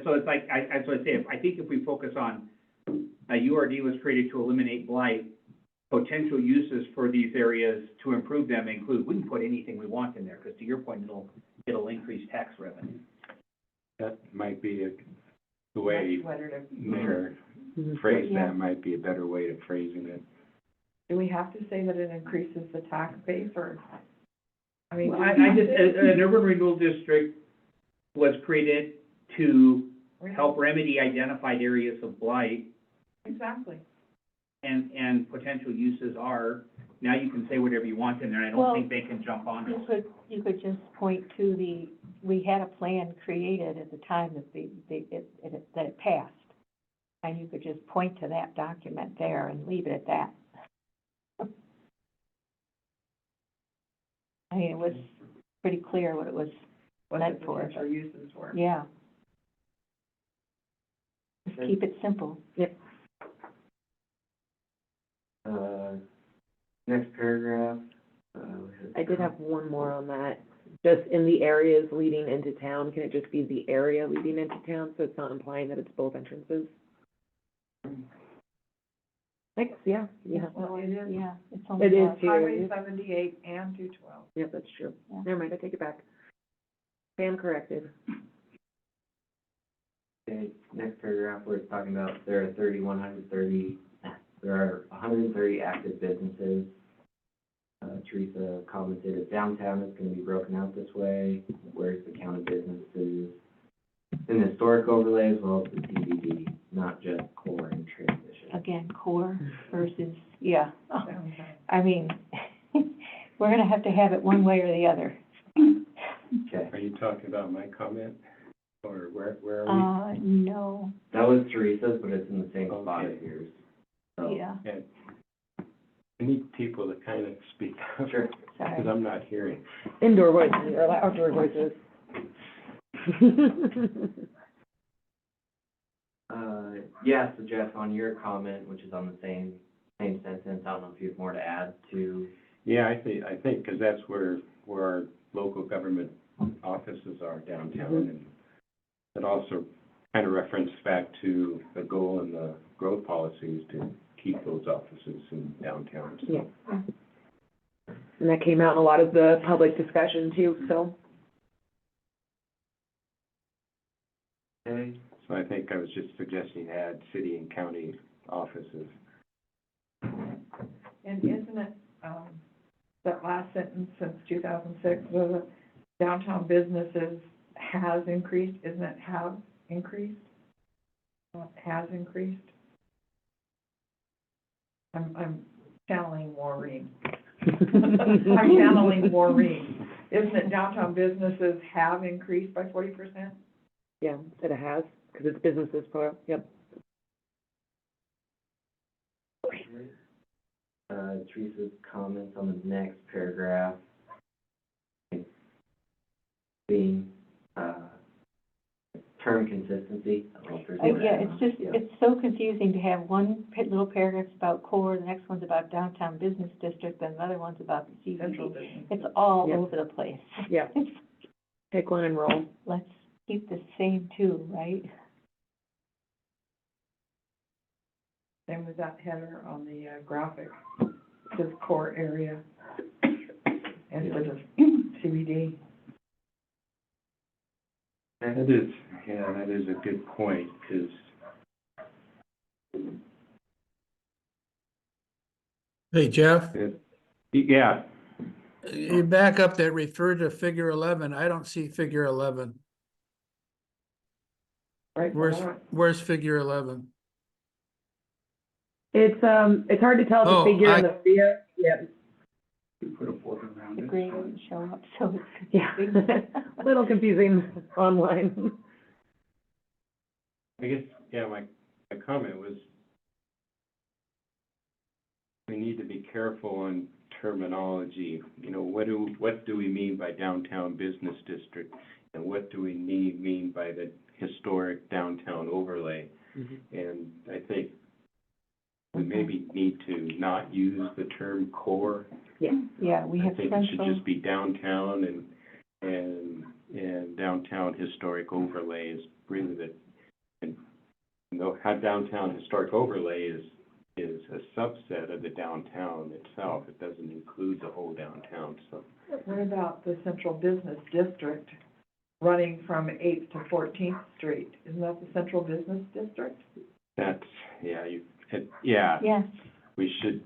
so it's like, that's what I say, I think if we focus on, a URD was created to eliminate blight, potential uses for these areas to improve them include, we can put anything we want in there, because to your point, it'll increase tax revenue. That might be the way Mayor Mhm. phrased Yeah. that, might be a better way of phrasing it. Do we have to say that it increases the tax base, or, I mean? Well, I just, an urban renewal district was created to help remedy identified areas of blight, Exactly. and potential uses are, now you can say whatever you want in there, and I Well, don't think they can jump on it. You could just point to we had a plan created at the time that that it passed. And you could just point to that document there and leave it at that. I mean, it was pretty clear what it was What meant the for. potential uses were. Yeah. Just keep it simple. Next paragraph, I did have one more on that. Just in the areas leading into town, can it just be the area leading into town, so it's not implying that it's both entrances? I guess, yeah. Well, it is. Yeah, it's only It is one. too. Highway 78 and 212. Yeah, that's true. Yeah. Never mind, I take it back. Sam corrected. okay, next paragraph where it's talking about there are 130 active businesses. Teresa commented, if downtown is gonna be broken out this way, where's the count of businesses? In the historic overlay as well as the CBD, not just core and transition. Again, core versus, yeah. Downtown. I mean, we're gonna have to have it one way or the other. Okay, Are you talking about my comment, or where are we? No, that was Teresa's, but it's in the same spot Okay. as yours. So, yeah, I need people to kind of speak up, Sure. because sorry. I'm not hearing. Indoor voices or outdoor voices. Yeah, so Jeff, on your comment, which is on the same sentence, I don't know if you have more to add to. Yeah, I think, because that's where our local government offices are downtown, and it also kind of referenced back to the goal and the growth policies to keep those offices in downtown. So. Yeah. And that came out in a lot of the public discussion too, so. Okay, So I think I was just suggesting add city and county offices. And isn't it, that last sentence since 2006, the downtown businesses has increased, isn't it have increased? Has increased? I'm channeling Maureen. I'm channeling Maureen. Isn't it downtown businesses have increased by 40%? Yeah, it has, because it's businesses plural, yep. Teresa's comments on the next paragraph. Being, term consistency. I don't know if there's more to Yeah, add it's on. just, Yeah. it's so confusing to have one little paragraph's about core, the next one's about downtown business district, and the other one's about the Central CBD. business. It's all Yeah. over the place. Yeah. Pick one and roll. Let's keep the same two, right? Same with that header on the graphic, says core area. And for the CBD. That is a good point, because Hey, Jeff, yeah, you back up that refer to figure 11. I don't see figure 11. Right. Where's figure 11? It's hard to tell the Oh, figure in the sphere. Yeah. You put a border around The it. grade didn't show up, so it's Yeah, confusing. a little confusing online. I guess, yeah, my comment was, we need to be careful on terminology. You know, what do we mean by downtown business district? And what do we mean by the historic downtown overlay? And I think we maybe need to not use the term core. Yeah, we have I think it should central, just be downtown and downtown historic overlay is really the, and though downtown historic overlay is a subset of the downtown itself. It doesn't include the whole downtown, so. What about the central business district running from 8th to 14th Street? Isn't that the central business district? That's, yeah, yes. we should,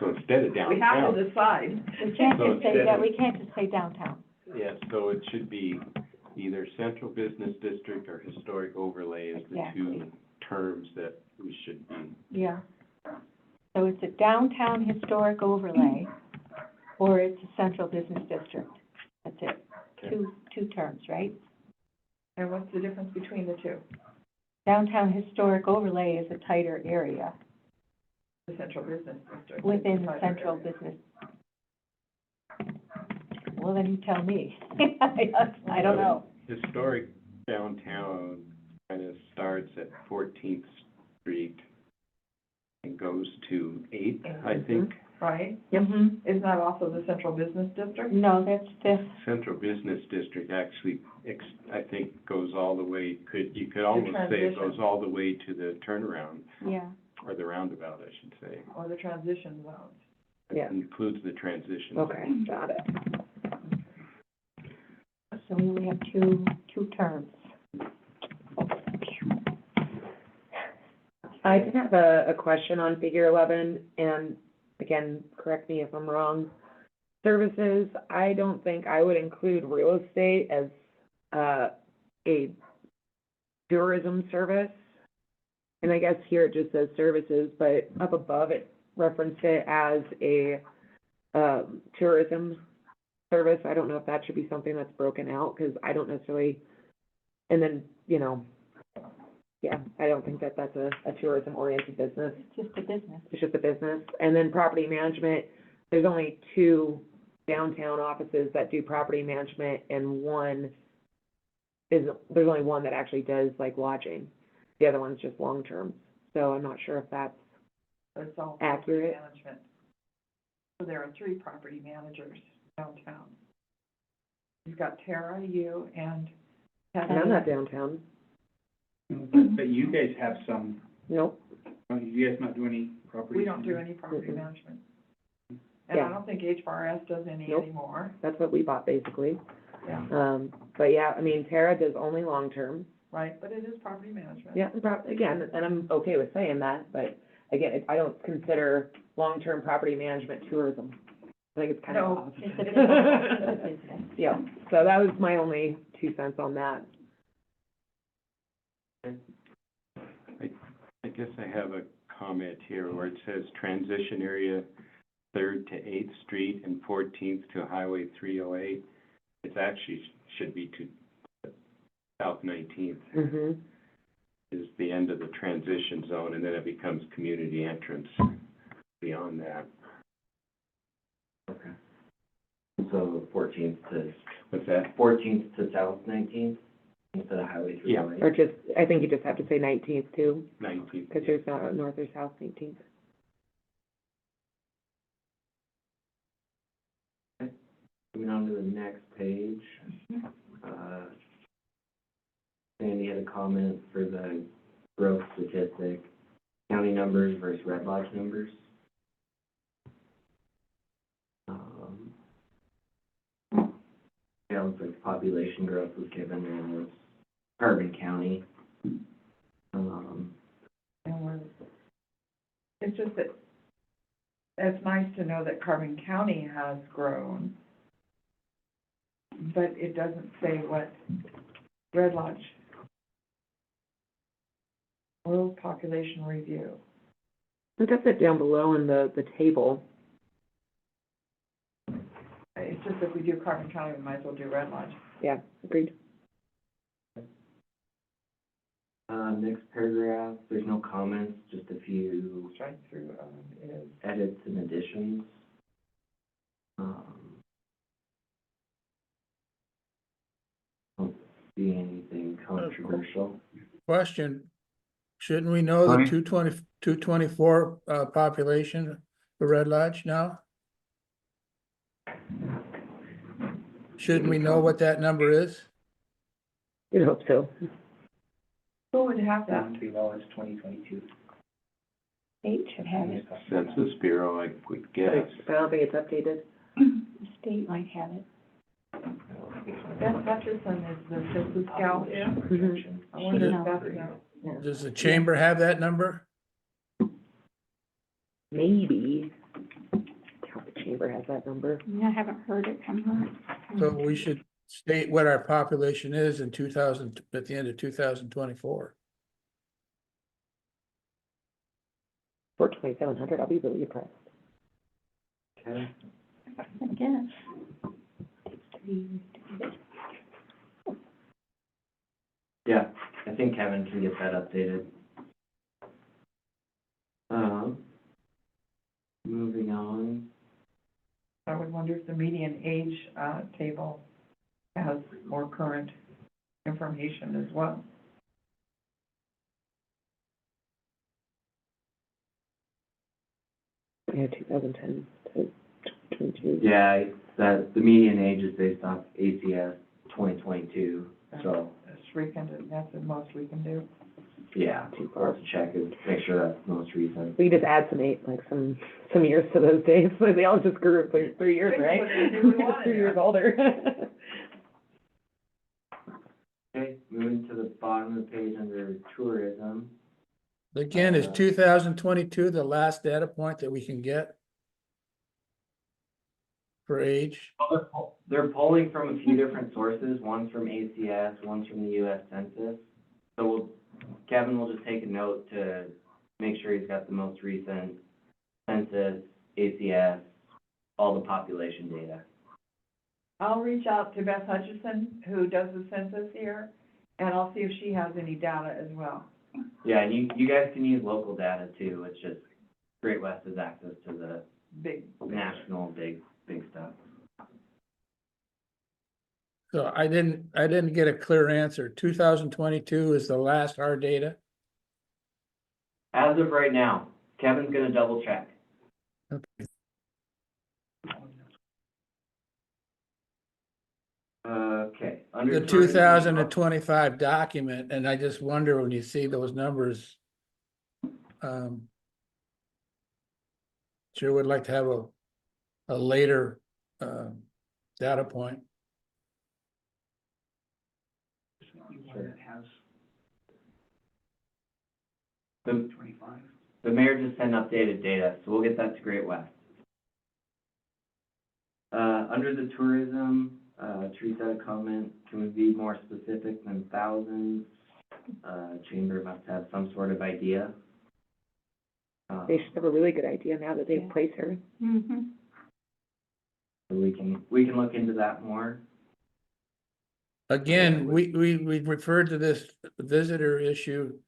so instead of We have downtown, to decide. We can't So just say instead that, of- we can't just say downtown. yeah, so it should be either central business district or historic overlay is the two Exactly. terms that we should be. Yeah. So it's a downtown historic overlay, or it's a central business district. That's it. Okay. Two terms, right? And what's the difference between the two? Downtown historic overlay is a tighter area The central business district? within the central business. Well, then you tell me. I don't know. Historic downtown kind of starts at 14th Street and goes to 8th, I think. Right? Mhm. Isn't that also the central business district? No, that's fifth. Central business district actually, I think, goes all the way, you could almost say it transition. goes all the way to the turnaround, Yeah. or the roundabout, I should say. Or the transition zones? It Yeah. includes the transition. Okay, got it. So we only have two terms. I did have a question on figure 11, and again, correct me if I'm wrong. Services, I don't think I would include real estate as, a tourism service. And I guess here it just says services, but up above it referenced it as a, tourism service. I don't know if that should be something that's broken out, because I don't necessarily, and then, you know, yeah, I don't think that that's a tourism-oriented business. It's just a business. It's just a business. And then property management, there's only 2 downtown offices that do property management, and there's only one that actually does like lodging. The other one's just long-term. So I'm not sure if that's It's all property accurate. management. So there are 3 property managers downtown. You've got Tara, you, and And I'm not downtown. But you guys have some, Nope. you guys not do any property? we don't do any property Mhm. management. And Yeah. I don't think H4S does any Nope. anymore. That's what we bought, basically. Yeah, But yeah, I mean, Tara does only long-term. right, but it is property management. Yeah, again, and I'm okay with saying that, but again, I don't consider long-term property management tourism. I think it's kind of No, opposite. It's a business. It's a business. Yeah, so that was my only 2 cents on that. I guess I have a comment here where it says transition area 3rd to 8th Street and 14th to Highway 308. It's actually, should be to South 19th Mm-hmm. is the end of the transition zone, and then it becomes community entrance beyond that. Okay. So 14th to, What's that? 14th to South 19th instead of Highway 308? Or just, I think you just have to say 19th too, 19th. because there's not a north or south 19th. Moving on to the next page. Sandy had a comment for the growth statistic, county numbers versus Red Lodge numbers. Yeah, it looks like population growth was given in Carbon County. And it's just that, it's nice to know that Carbon County has grown, but it doesn't say what Red Lodge. World Population Review. It does it down below in the table. It's just if we do Carbon County, we might as well do Red Lodge. Yeah, agreed. Next paragraph, there's no comments, just a few Strike through, is. edits and additions. Don't see anything controversial. Question, shouldn't we know the Sorry? 224 population for Red Lodge now? Shouldn't we know what that number is? You'd hope so. Who would have that? Down to be low as 2022. State should have it. Census Bureau, I would guess. I don't think it's updated. The state might have it. Beth Hutchison is the census gal, yeah? Mhm. I wonder if knows. Beth knows. Yeah. Does the chamber have that number? Maybe. Doubt the chamber has that number. I haven't heard it from her. So we should state what our population is in 2000, at the end of 2024. For 2,700, I'll be really impressed. Okay. Again. Takes 3 years to get it. Yeah, I think Kevin can get that updated. Moving on. I would wonder if the median age, table has more current information as well. Yeah, 2010 to 22. Yeah, the median age is based off ACS 2022, so, That's the most we can do. yeah, we'll have to check and make sure that's the most recent. We could just add some years to those days, like they all just grew up like 3 years, right? We wanted 3 years older. Okay, moving to the bottom of the page under tourism. Again, is 2022 the last data point that we can get for age? They're polling from a few different sources, one's from ACS, one's from the US Census. So Kevin will just take a note to make sure he's got the most recent census, ACS, all the population data. I'll reach out to Beth Hutchison, who does the census here, and I'll see if she has any data as well. Yeah, and you guys can use local data too, it's just Great West has access to the Big. national big stuff. So I didn't get a clear answer. 2022 is the last hard data? As of right now, Kevin's gonna double check. Okay, under The tourism- 2025 document, and I just wonder when you see those numbers. Sure would like to have a later, data point. One that has The, 25. the mayor just sent updated data, so we'll get that to Great West. Under the tourism, Teresa had a comment, can we be more specific than thousands? Chamber must have some sort of idea. They should have a really good idea now that they've Yeah. placed her. Mm-hmm. So we can look into that more. Again, we referred to this visitor issue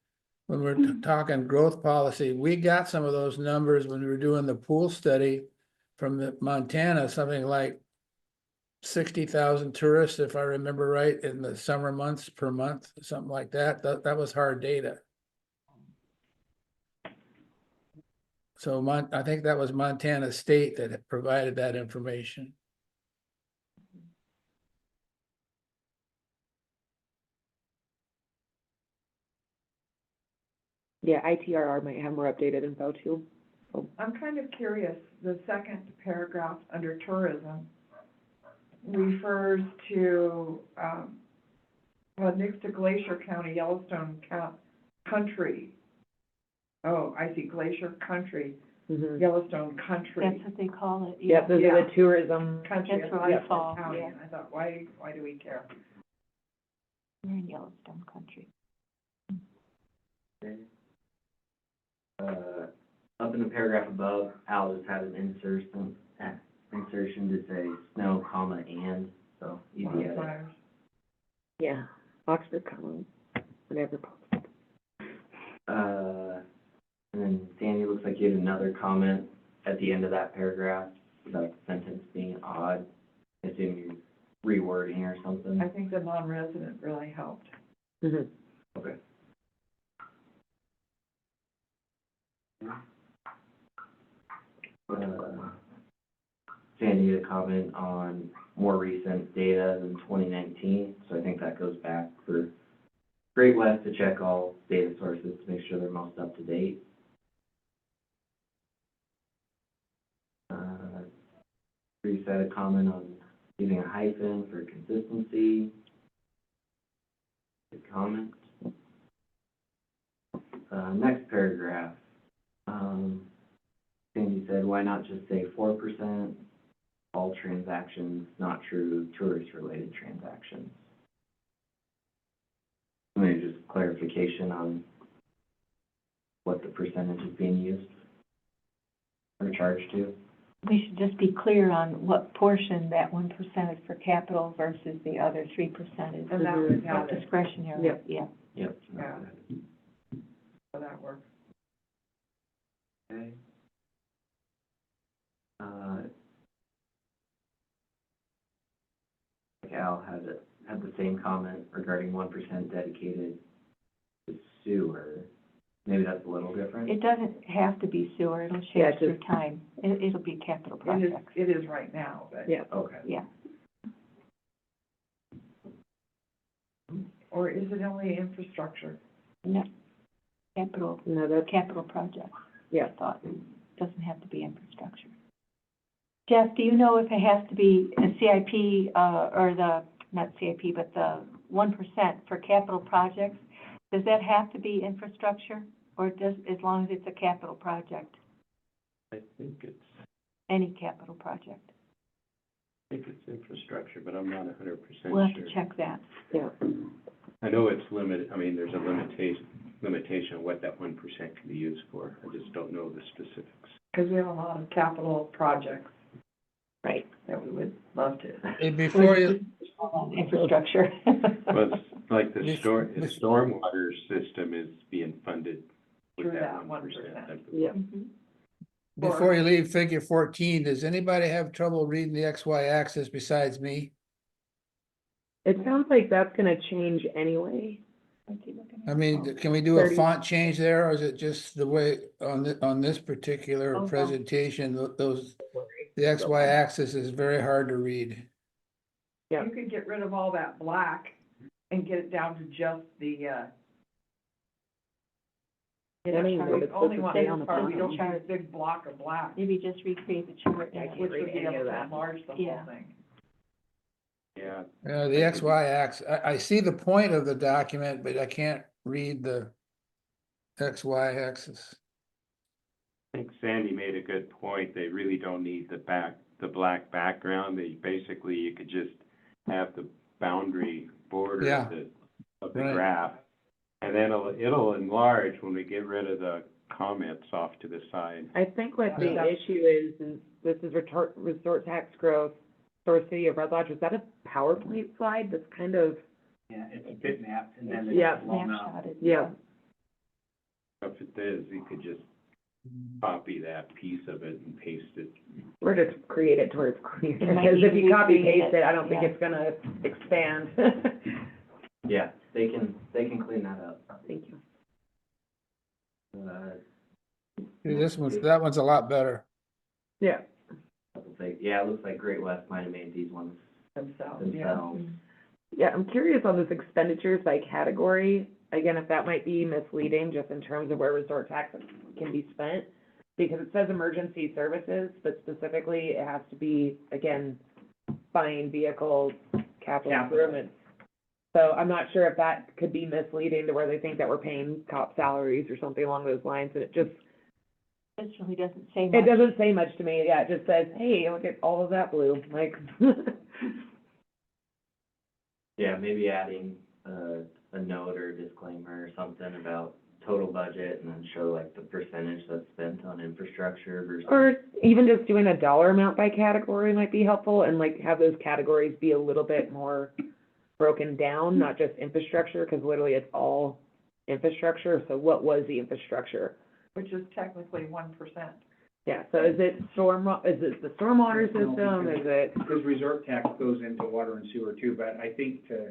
when we're talking growth policy. We got some of those numbers when we were doing the pool study from the Montana, something like 60,000 tourists, if I remember right, in the summer months per month, something like that. That was hard data. So I think that was Montana State that had provided that information. Yeah, ITRR might have more updated info too. I'm kind of curious, the second paragraph under tourism refers to, next to Glacier County, Yellowstone Country. Oh, I see, Glacier Country, Mhm. Yellowstone Country. That's what they call it. Yep, those are the tourism. Country, That's where I yeah, fall, county. yeah. I thought, why do we care? We're in Yellowstone country. Up in the paragraph above, Al just had an insertion to say snow, comma, and, so easy edit. Wildfires. Yeah, Oxford, comma, whatever. And then Sandy, looks like you had another comment at the end of that paragraph about the sentence being odd. I assume you're rewording or something. I think the non-resident really helped. Mhm. Okay. Sandy had a comment on more recent data than 2019, so I think that goes back for Great West to check all data sources to make sure they're most up to date. Reese had a comment on using a hyphen for consistency. Good comment. Next paragraph. Sandy said, why not just say 4%, all transactions, not true, tourist-related transactions? Maybe just clarification on what the percentage is being used or charged to. We should just be clear on what portion that 1% is for capital versus the other 3% is And that would have it, discretionary, Yep. yeah. Yep. Yeah. so that works. Okay. Al had the same comment regarding 1% dedicated to sewer. Maybe that's a little different. It doesn't have to be sewer, it'll Yeah, change through time. It'll be capital projects. It is right now, but. Yeah. Okay. Yeah. Or is it only infrastructure? No, capital, No, that's, capital projects. Yeah. I thought, doesn't have to be infrastructure. Jeff, do you know if it has to be a CIP, or the, not CIP, but the 1% for capital projects? Does that have to be infrastructure, or does, as long as it's a capital project, I think it's any capital project? infrastructure, but I'm not 100% sure. We'll have to check that. yeah. I know it's limited, I mean, there's a limitation of what that 1% can be used for. I just don't know the specifics. Because we have a lot of capital projects Right. that we would love to. Hey, before you, Infrastructure. Well, it's like the Bef- stormwater system is being funded with Through that that 1%. Yeah. Mhm. before you leave figure 14, does anybody have trouble reading the XY axis besides me? It sounds like that's gonna change anyway. I mean, can we do a 30. font change there, or is it just the way on this particular Oh, no. presentation, those, the XY axis is very hard to read. Yeah. You could get rid of all that black and get it down to just the, Any chart. word it's only supposed one to stay on the part, we don't bottom. need a big block of black, Maybe just recreate the chart. I and- can't which read would be any able of to that. enlarge the Yeah. whole thing. Yeah, The XY axis, I see the point of the document, but I can't read the XY axis. I think Sandy made a good point. They really don't need the black background. Basically, you could just have the boundary border Yeah. of the Right. graph. And then it'll enlarge when we get rid of the comments off to the side. I think what the Yeah. issue is this is resort tax growth, Source City of Red Lodge. Was that a PowerPoint slide? That's kind of, Yeah, it's bitmapped and then Yeah. it's blown out. Snapshotted. yeah. If it is, you could just copy that piece of it and paste it. Or just create it to where it's clear. It might Because if be you copy recreated, paste it, I don't think yeah. it's gonna expand. Yeah, they can clean that up. Thank you. That one's a lot better. Yeah. Yeah, it looks like Great West might have made these ones Themselves, yeah. themselves. Yeah, I'm curious on this expenditures by category, again, if that might be misleading, just in terms of where resort tax can be spent. Because it says emergency services, but specifically it has to be, again, buying vehicles, capital improvements. So I'm not sure if that could be misleading to where they think that we're paying cop salaries or something along those lines, and it just, This really doesn't say much. it doesn't say much to me, yeah, it just says, hey, look at all of that blue, like. Yeah, maybe adding a note or a disclaimer or something about total budget and then show like the percentage that's spent on infrastructure versus. Or even just doing a dollar amount by category might be helpful, and like have those categories be a little bit more broken down, not just infrastructure, because literally it's all infrastructure, so what was the infrastructure? Which is technically 1%. Yeah, so is it the stormwater system, is it? Because resort tax goes into water and sewer too, but I think to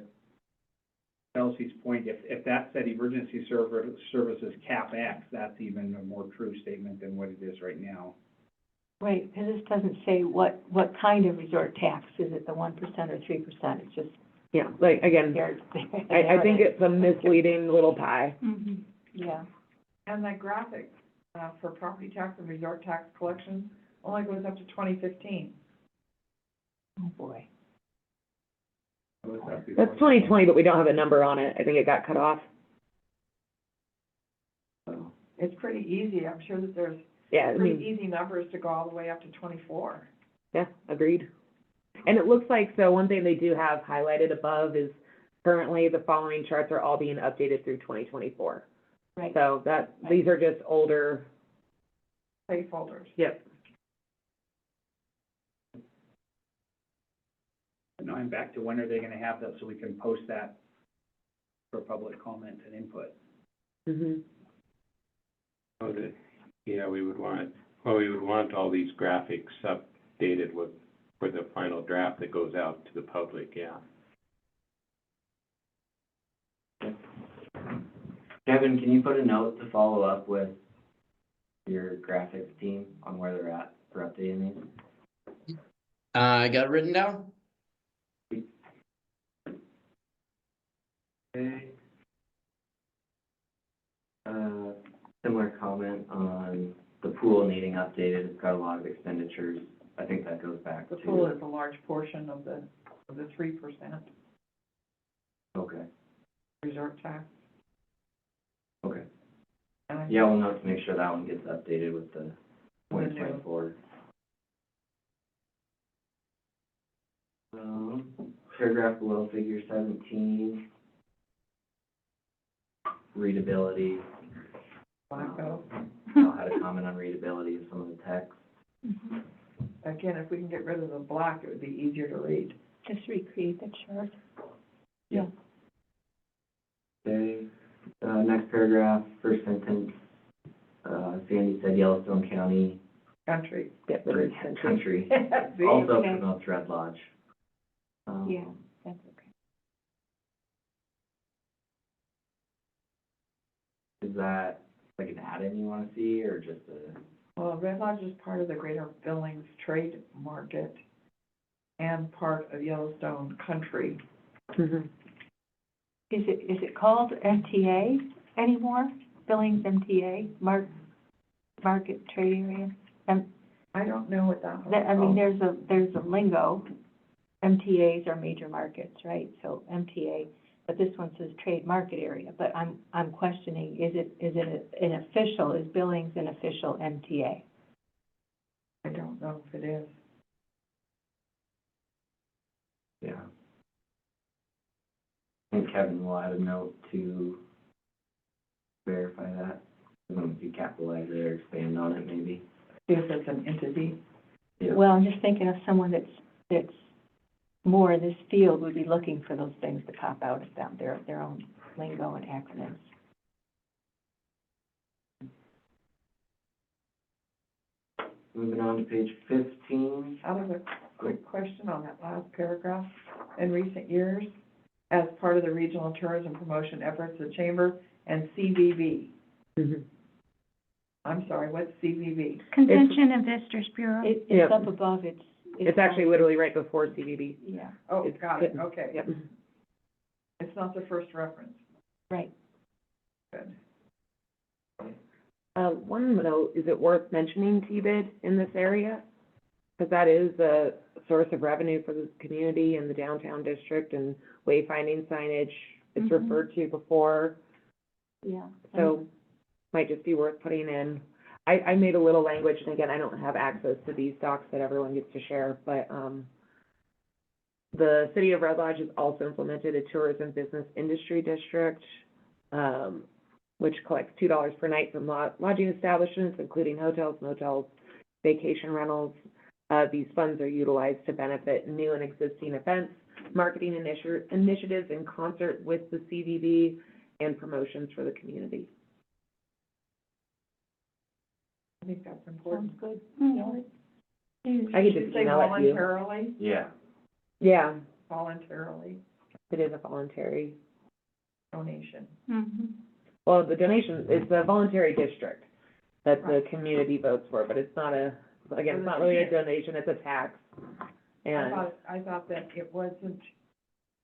Chelsea's point, if that said emergency services cap X, that's even a more true statement than what it is right now. Right, because this doesn't say what kind of resort tax, is it the 1% or 3%? It's just, Yeah, like, again, I think it's a misleading little pie. Mhm. Yeah. And that graphic, for property tax and resort tax collection only goes up to 2015. Oh, boy. That's 2020, but we don't have a number on it. I think it got cut off. So it's pretty easy. I'm sure that there's Yeah, I pretty mean, easy numbers to go all the way up to 24. yeah, agreed. And it looks like, so one thing they do have highlighted above is currently the following charts are all being updated through 2024. Right. So these are just older, Placeholders. yep. Now I'm back to when are they gonna have that so we can post that for public comment and input? Mm-hmm. Oh, yeah, we would want all these graphics updated for the final draft that goes out to the public, yeah. Kevin, can you put a note to follow up with your graphics team on where they're at for updating these? I got it written down. Okay. Similar comment on the pool needing updated, it's got a lot of expenditures, I think that goes back to. The pool is a large portion of the 3% Okay, resort tax. okay. And I Yeah, we'll note to make sure that one gets updated with the 2024. Paragraph below, figure 17. Readability. Blackout. I'll have a comment on readability of some of the text. Mhm. Again, if we can get rid of the black, it would be easier to read. Just recreate the chart. Okay, next paragraph, first sentence, Sandy said Yellowstone County, Country. Yep, or it is country, See? also Okay. promotes Red Lodge. Yeah, that's okay. Is that like an add-in you wanna see, or just a? Well, Red Lodge is part of the Greater Billings Trade Market and part of Yellowstone Country. Mm-hmm. Is it called MTA anymore? Billings MTA, Market Trade Area? I don't know what that one's I mean, called. there's a lingo. MTAs are major markets, right? So MTA, but this one says trade market area. But I'm questioning, is it an official, is Billings an official MTA? I don't know if it is. Yeah. I think Kevin will add a note to verify that. If you capitalize it or expand on it, maybe. See if it's an entity. Yeah. Well, I'm just thinking of someone that's more in this field would be looking for those things to pop out at them, their own lingo and acronyms. Moving on to page 15. I have a quick question on that last paragraph. In recent years, as part of the regional tourism promotion efforts, the Chamber and CVB. Mm-hmm. I'm sorry, what's CVB? Convention and Visitors Bureau? It's Yep. up above, It's actually literally right before CVB. Yeah, Oh, It's got it, hidden. okay. Yep. It's not the first reference. right. Good. One note, is it worth mentioning TBID in this area? Because that is a source of revenue for the community and the downtown district and wayfinding signage. It's Mhm. referred to before, Yeah. so might just be worth putting in. I made a little language, and again, I don't have access to these docs that everyone gets to share, but, the city of Red Lodge has also implemented a tourism business industry district, which collects $2 per night from lodging establishments, including hotels, motels, vacation rentals. These funds are utilized to benefit new and existing events, marketing initiatives in concert with the CVB, and promotions for the community. I think that's important. Sounds good. I could Did you just say email it to you. voluntarily? Yeah, Yeah, Voluntarily it is a voluntary, donation. well, the donation, it's a voluntary district that the Right. community votes for, but it's not a, again, it's not really a donation, it's a tax. And I thought that it wasn't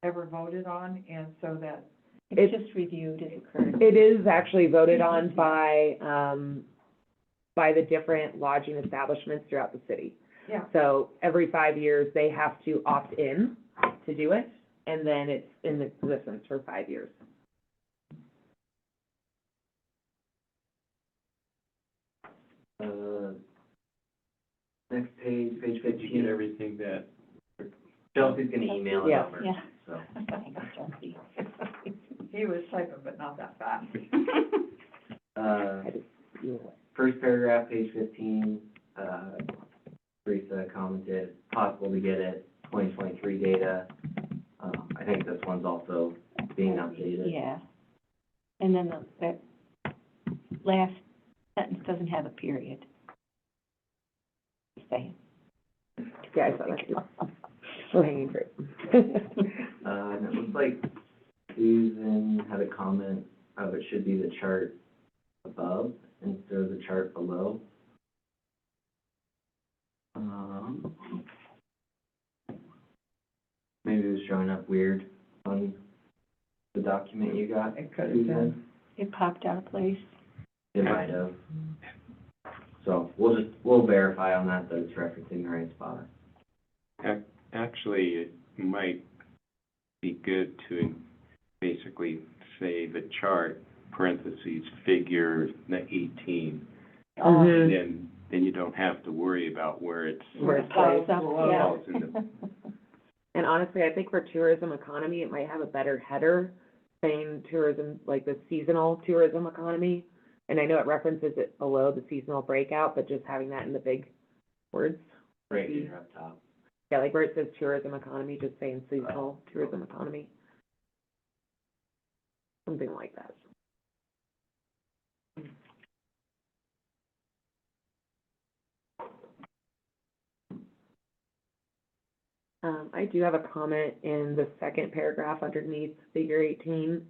ever voted on, and so that, It's just reviewed as occurred. it is actually voted on by the different lodging establishments throughout the city. yeah, So every 5 years, they have to opt in to do it, and then it's in existence for 5 years. Next page, page Did you get 15. everything that, Chelsea's gonna email it Yeah. over, Yeah. so. Thanks, Jesse. he was typing, but not that fast. I just, First paragraph, page 15, Teresa commented, possible to get it, 2023 data. I think this one's also being updated. Yeah. And then that last sentence doesn't have a period. Just saying. yeah, I saw that too. Low hanging fruit. And it looks like Susan had a comment of it should be the chart above instead of the chart below. Maybe it was showing up weird on the document you got, It could have been. Susan. It popped out of place. It might have. So we'll verify on that it's referencing the right spot. actually, it might be good to basically say the chart, parentheses, figure the 18. Mhm. And then you don't have to worry about where it's. Where it's Pops up, yeah. Falls in the- And honestly, I think for tourism economy, it might have a better header saying tourism, like the seasonal tourism economy. And I know it references it below the seasonal breakout, but just having that in the big words. Right here up top. Yeah, like where it says tourism economy, just saying seasonal tourism economy. Something like that. I do have a comment in the second paragraph underneath figure 18.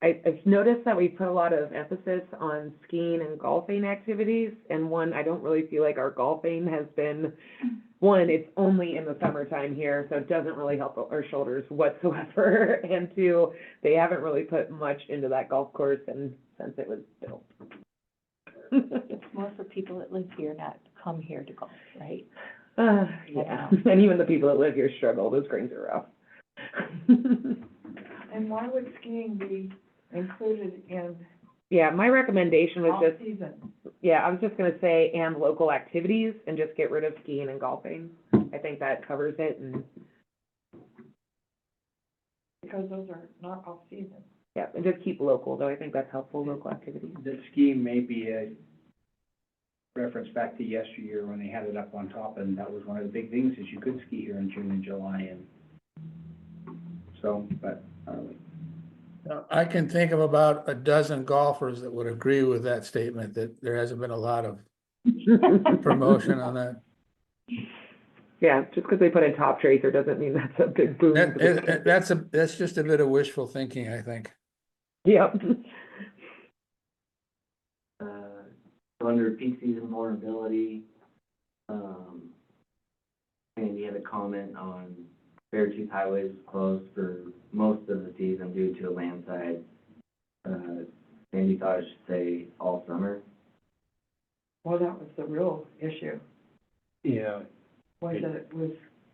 I've noticed that we put a lot of emphasis on skiing and golfing activities, and one, I don't really feel like our golfing has been, one, it's only in the summertime here, so it doesn't really help our shoulders whatsoever, and two, they haven't really put much into that golf course and since it was built. It's more for people that live here, not come here to golf, right? Yeah, and even the people that live here struggle, those greens are rough. And why would skiing be included in Yeah, my recommendation was just, off-season? yeah, I was just gonna say, and local activities, and just get rid of skiing and golfing. I think that covers it, and, Because those are not off-season. yeah, and just keep local, though, I think that's helpful, local activities. The scheme may be a reference back to yesteryear when they had it up on top, and that was one of the big things, is you could ski here in June and July, and so, but, I can think of about a dozen golfers that would agree with that statement, that there hasn't been a lot of promotion on that. Yeah, just because they put in top tracer doesn't mean that's a big boom. That's just a bit of wishful thinking, I think. Yep. So under peak season vulnerability, Andy had a comment on Beartooth Highway is closed for most of the season due to a landslide. Andy thought I should say all summer. Well, that was the real issue, Yeah, was that it was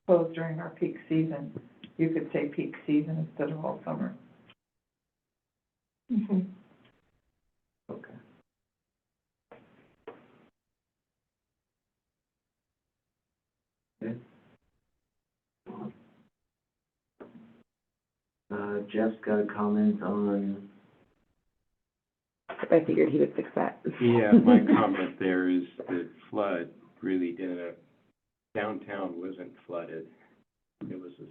closed during our peak season. You could say peak season instead of all summer. Mhm. Okay. Okay. Jeff's got a comment on, I figured he would fix that. yeah, my comment there is that flood really didn't, downtown wasn't flooded. It was the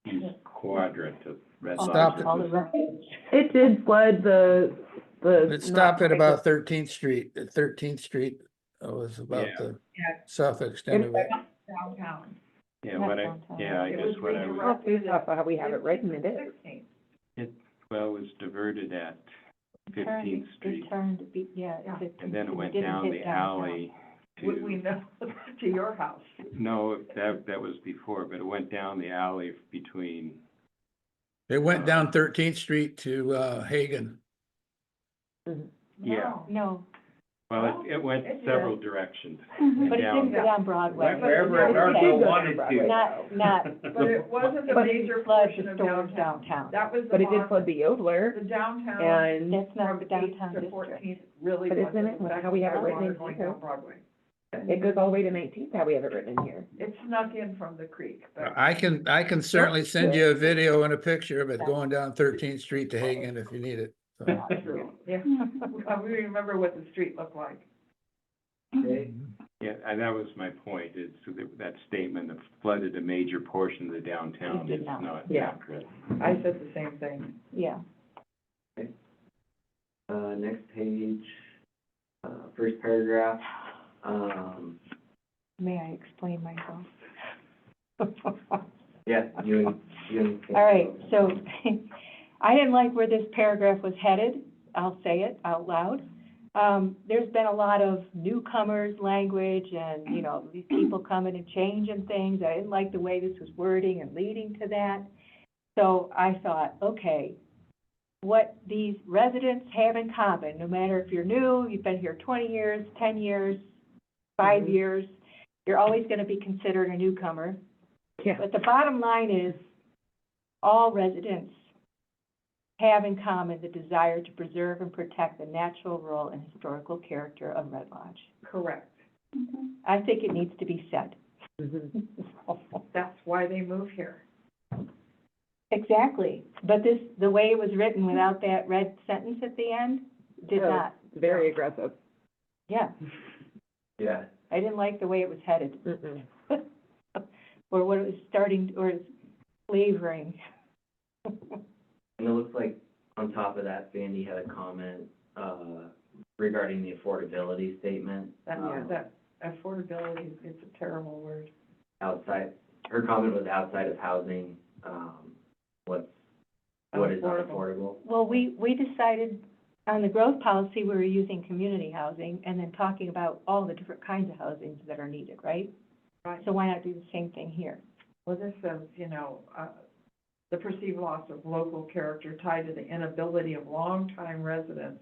southeast quadrant of Red Lodge. Stop that it. All was- the refuge. It did flood the. It stopped at about 13th Street. 13th Street was about Yeah. the Yeah. south extent of it. Downtown. Yeah, Not what I, downtown. yeah, I It guess was what I was, Well, based off of how we have it written, it is. 16th. well, it was diverted at Turned- 15th Street, It turned to be, yeah. Yeah. and then it went didn't down hit the downtown. alley We to, know, to your house. no, that was before, but it went down the alley between, It went down 13th Street to Hagan. yeah. No, Well, it went It did. several directions. but it down- didn't go down Broadway. Wherever It Darko did go wanted down to. Broadway. Not, But it wasn't a But- major flood portion the of stores downtown. downtown. That was the But it did bottom. flood the Yodeler, The downtown and, That's not from the 8th downtown to district. 14th really But isn't wasn't. it how we have it written in Going here? down Broadway. it goes all the way to 19th, how we have it written in here. It snuck in from the creek, but. I can certainly send you a video and a picture of it going down 13th Street to Hagan if you need it. So, True, yeah. We remember what the street looked like. Okay, Yeah, and that was my point, is that statement of flooded a major portion of the downtown It did is not. not Yeah. accurate. I said the same thing. Yeah. next page, first paragraph, May I explain myself? yeah, you and. All right, so I didn't like where this paragraph was headed. I'll say it out loud. There's been a lot of newcomers language and, you know, these people coming and changing things. I didn't like the way this was wording and leading to that. So I thought, okay, what these residents have in common, no matter if you're new, you've been here 20 years, 10 years, 5 years, you're always going to be considered a newcomer. Yeah. But the bottom line is, all residents have in common the desire to preserve and protect the natural, rural, and historical character of Red Lodge. Correct. I think it needs to be said. Mhm. That's why they move here. Exactly, but this, the way it was written without that red sentence at the end, did Oh. not, Very aggressive. yeah, Yeah, I didn't like the way it was headed, Mm-mm. or what it was starting, or flavoring. and it looks like on top of that, Sandy had a comment, regarding the affordability statement. That affordability, it's a terrible word. Outside, her comment was outside of housing, what is unaffordable? Well, we decided on the growth policy, we were using community housing and then talking about all the different kinds of housings that are needed, right? Right. So why not do the same thing here? Well, this says, the perceived loss of local character tied to the inability of longtime residents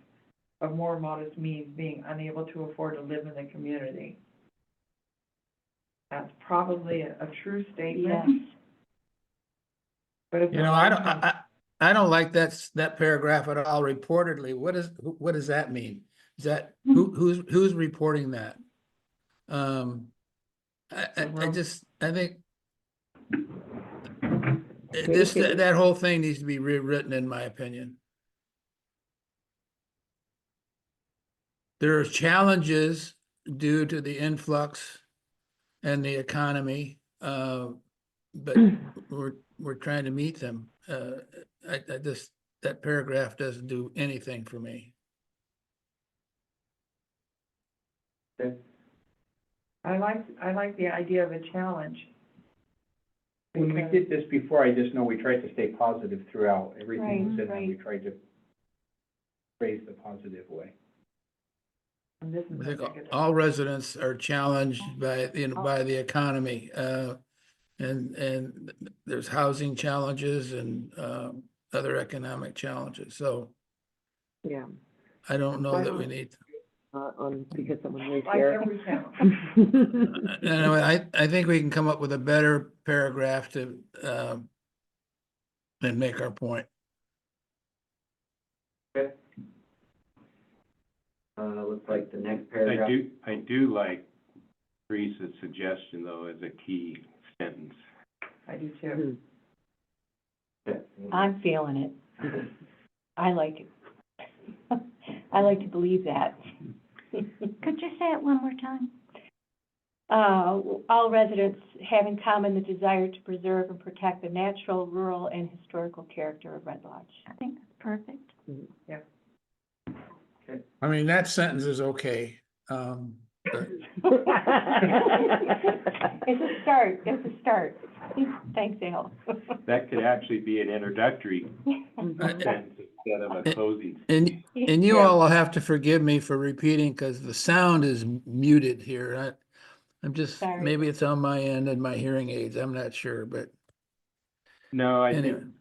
of more modest means being unable to afford to live in the community. That's probably a true Yes. statement, but it's. you know, I don't like that paragraph at all. Reportedly, what does that mean? Is that, who's reporting that? I think that whole thing needs to be rewritten, in my opinion. There are challenges due to the influx and the economy, but we're trying to meet them. That paragraph doesn't do anything for me. I like the idea of a challenge. When we did this before, I just know we tried to stay positive throughout everything we said, and we Right. tried to phrase the positive way. And this is I a think negative. all residents are challenged by, by the economy, and there's housing challenges and, other economic challenges, so Yeah, I don't know that we need. because someone lives Like here. every town. Anyway, I think we can come up with a better paragraph to, and make our point. Looks like the next paragraph. I do like Teresa's suggestion, though, as a key sentence. I do too. I'm feeling it. I like it. I like to believe that. Could you say it one more time? All residents have in common the desire to preserve and protect the natural, rural, and historical character of Red Lodge. I think that's perfect. I mean, that sentence is okay. But It's a start, it's a start. Thanks, Al. That could actually be an introductory sentence instead of a closing. And you all will have to forgive me for repeating because the sound is muted here. I'm just, Sorry. maybe it's on my end and my hearing aids. I'm not sure, but No, I anyway. think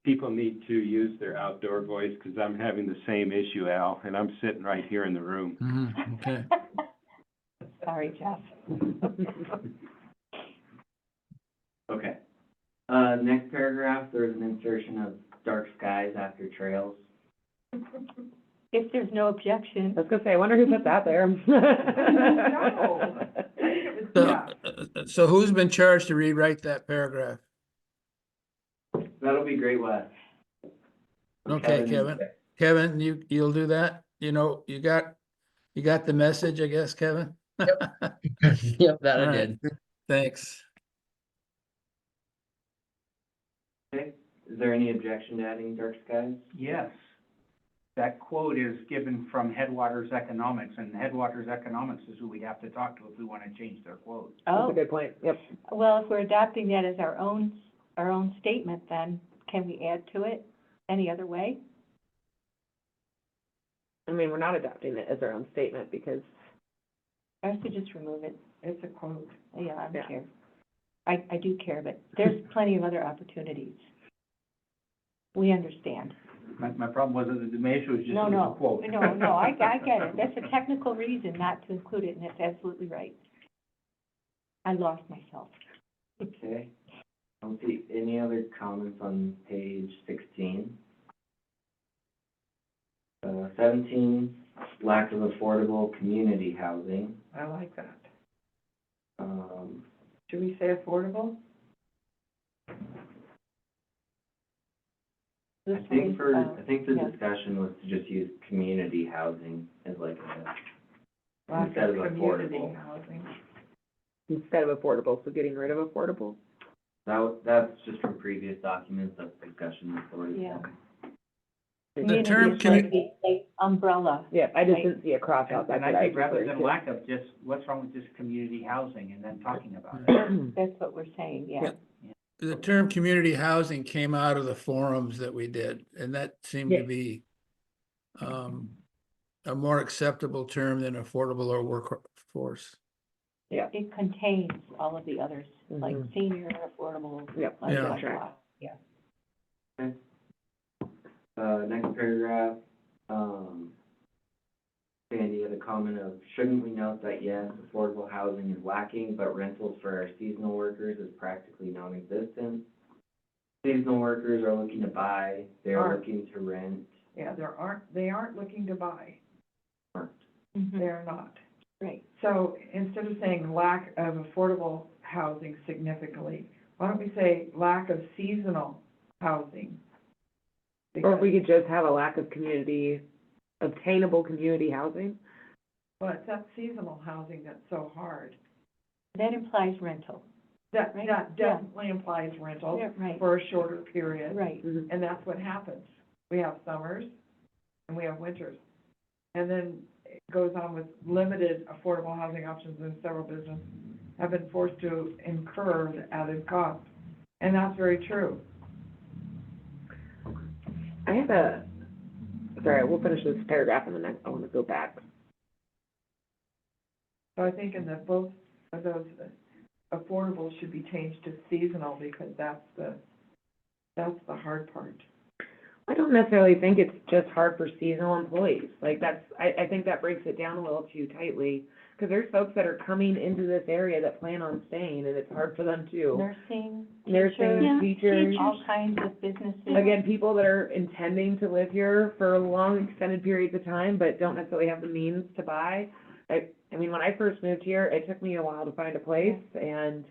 people need to use their outdoor voice, because I'm having the same issue, Al, and I'm sitting right here in the room. Okay. Sorry, Jeff. Okay. Next paragraph, there's an insertion of dark skies after trails. If there's no objection. I was gonna say, I wonder who put that there. No. I think it was So, Jeff. so who's been charged to rewrite that paragraph? That'll be Great West. Okay, is- Kevin. Kevin, you'll do that? You know, you got the message, I guess, Kevin? Yep, that I All right. did. Thanks. Okay, is there any objection to adding dark skies? Yes. That quote is given from Headwaters Economics, and Headwaters Economics is who we have to talk to if we want to change their quote. That's Oh, a good point, yep. well, if we're adopting that as our own statement, then can we add to it any other way? I mean, we're not adopting it as our own statement because, Or should just remove it? It's a quote. Yeah, I Yeah. don't care. I do care, but there's plenty of other opportunities. We understand. My problem was that the issue was just No, it was no, a quote. no, I get it. That's a technical reason not to include it, and that's absolutely right. I lost myself. Okay. I don't see any other comments on page 16. 17, lack of affordable community housing. I like that. Um, Should we say affordable? I This think one, I think the yeah. discussion was to just use community housing as like a, Lack Instead of of community affordable. housing. instead of affordable, so getting rid of affordable. that's just from previous documents, that's discussion that's already Yeah. been. The term Community is like the umbrella. Yeah, I just Right. didn't see a cross out, that's And what I I think rather referred than to. lack of, just, what's wrong with just community housing and then talking about it? That's what we're saying, yeah. The term community housing came out of the forums that we did, and that seemed to Yeah. be a more acceptable term than affordable or workforce. It contains all of the others, like Mhm. senior, affordable, Yep, blah, Yeah. blah, blah. Yeah. Next paragraph, Sandy had a comment of, shouldn't we note that yes, affordable housing is lacking, but rentals for our seasonal workers is practically non-existent. Seasonal workers are looking to buy, they are Aren't. looking to rent, Yeah, they aren't looking to buy. aren't. Mhm. They're not. Right. So instead of saying lack of affordable housing significantly, why don't we say lack of seasonal housing? Or if we could just have a lack of obtainable community housing. Well, it's that seasonal housing that's so hard. That implies rental. That Right, that yeah. definitely implies rental Yeah, right, for a shorter period. right. Mhm. And that's what happens. We have summers and we have winters. And then it goes on with limited affordable housing options, and several businesses have been forced to incur the added cost. And that's very true. I have sorry, we'll finish this paragraph and then I want to go back. So I think in the, both of those affordable should be changed to seasonal, because that's the hard part. I don't necessarily think it's just hard for seasonal employees, like I think that breaks it down a little too tightly. Cause there's folks that are coming into this area that plan on staying and it's hard for them too. Nursing, Nursing, teachers, teachers, all kinds of businesses. again, people that are intending to live here for long extended periods of time, but don't necessarily have the means to buy. I mean, when I first moved here, it took me a while to find a place and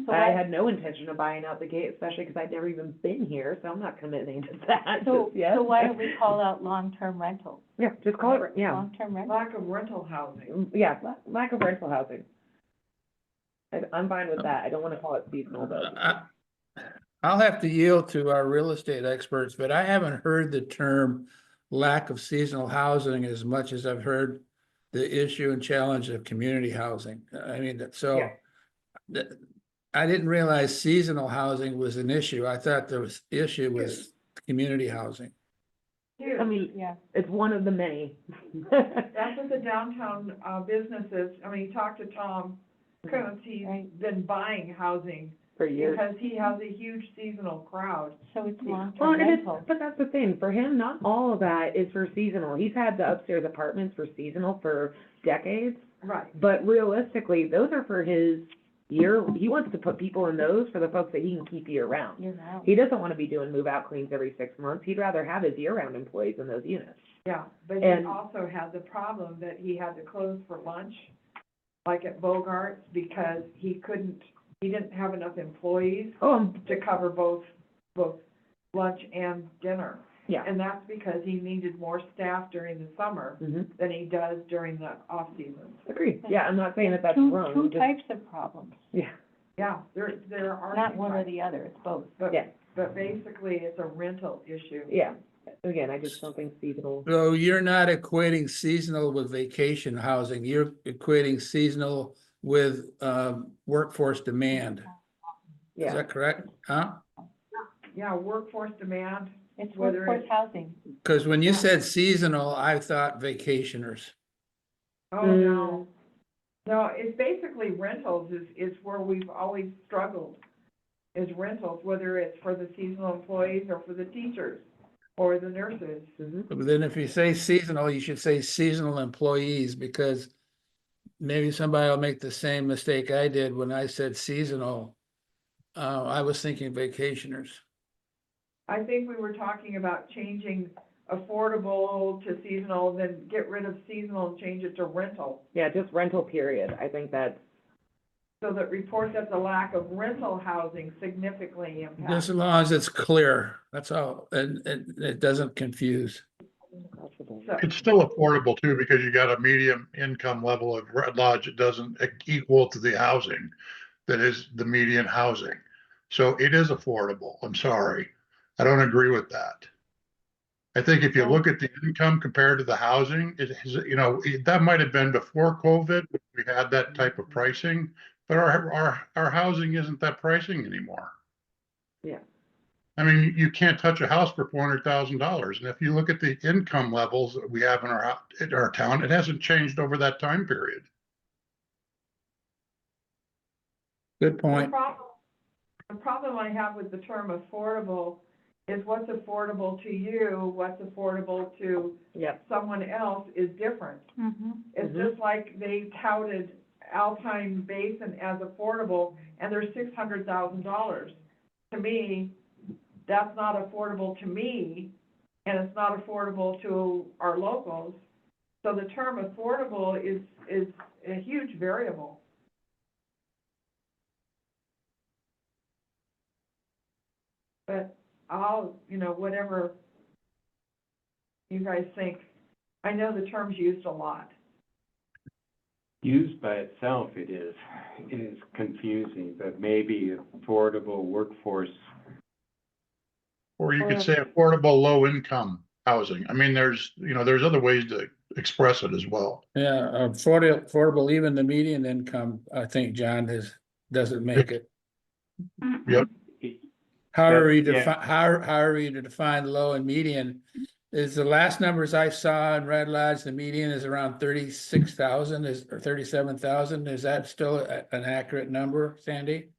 So I why- had no intention of buying out the gate, especially because I'd never even been here, so I'm not committing to that So, just yet. so why don't we call out long-term rentals? Yeah, just call it, yeah, Long-term rental. Lack of rental housing. yeah, lack of rental housing. I'm fine with that, I don't wanna call it seasonal though. I'll have to yield to our real estate experts, but I haven't heard the term lack of seasonal housing as much as I've heard the issue and challenge of community housing. I mean, so Yeah. th- I didn't realize seasonal housing was an issue. I thought the issue was community housing. I mean, Yeah, it's one of the many. That's what the downtown, businesses, I mean, you talk to Tom Coates, he's Right. been buying housing For years. because he has a huge seasonal crowd. so it's Well, long-term and it's, rental. but that's the thing, for him, not all of that is for seasonal. He's had the upstairs apartments for seasonal for decades. Right. But realistically, those are for his year, he wants to put people in those for the folks that he can keep year round. You're out. He doesn't wanna be doing move-out cleans every 6 months, he'd rather have his year-round employees in those units. Yeah, but he And- also had the problem that he had to close for lunch, like at Bogart's, because he didn't have enough employees Oh, to cover both lunch and dinner. yeah. And that's because he needed more staff during the summer Mhm. than he does during the off-season. Agreed, yeah, I'm not saying that that's Two wrong, just, types of problems, yeah, Yeah, there are. not two one or types, the other, it's both. yeah, But basically, it's a rental issue. yeah. Again, I just don't think seasonal, So you're not equating seasonal with vacation housing, you're equating seasonal with workforce demand. Is yeah. that correct? Huh? Yeah, workforce demand, It's Whether workforce it's- housing. Because when you said seasonal, I thought vacationers. oh, no. No, it's basically rentals is where we've always struggled, is rentals, whether it's for the seasonal employees or for the teachers or the nurses. Mhm. But then if you say seasonal, you should say seasonal employees, because maybe somebody will make the same mistake I did when I said seasonal. I was thinking vacationers. I think we were talking about changing affordable to seasonal, then get rid of seasonal and change it to rental. Yeah, just rental period, I think that's, So that report that the lack of rental housing significantly Just impacts. as long as it's clear, that's all, and it doesn't confuse. So, It's still affordable too, because you got a medium income level of Red Lodge. It doesn't equal to the housing that is the median housing. So it is affordable. I'm sorry. I don't agree with that. I think if you look at the income compared to the housing, it is, that might have been before COVID, we had that type of pricing, but our housing isn't that pricing anymore. yeah. I mean, you can't touch a house for $400,000. And if you look at the income levels that we have in our town, it hasn't changed over that time period. Good the point. problem I have with the term affordable is what's affordable to you, what's affordable to Yep. someone else is different. Mm-hmm. It's Mhm. just like they touted Alpine Basin as affordable, and they're $600,000. To me, that's not affordable to me, and it's not affordable to our locals. So the term affordable is a huge variable. But whatever you guys think, I know the term's used a lot. Used by itself, it is confusing, but maybe affordable workforce. Or you could say affordable, low income housing. I mean, there's other ways to express it as well. Yeah, affordable, even the median income, I think John doesn't make it. Yep. However you Yeah. define, however you define low and median, is the last numbers I saw in Red Lodge, the median is around 36,000 or 37,000. Is that still an accurate number, Sandy?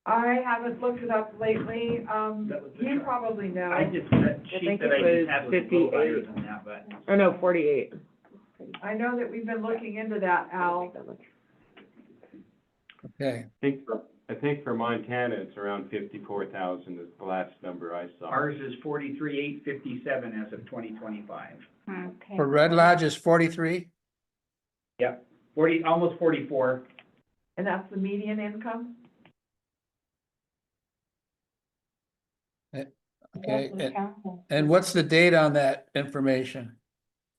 I haven't looked it up lately, That was the you chart. probably know. I just, that sheet think that it I was just had was a little higher 58. than that, but. Or no, 48. I know that we've been looking into that, Al. Okay, I think for Montana, it's around 54,000 is the last number I saw. Ours is 43,857 as of 2025. Okay. for Red Lodge is 43? Yep, almost 44. And that's the median income? Okay, That's accountable. and what's the date on that information?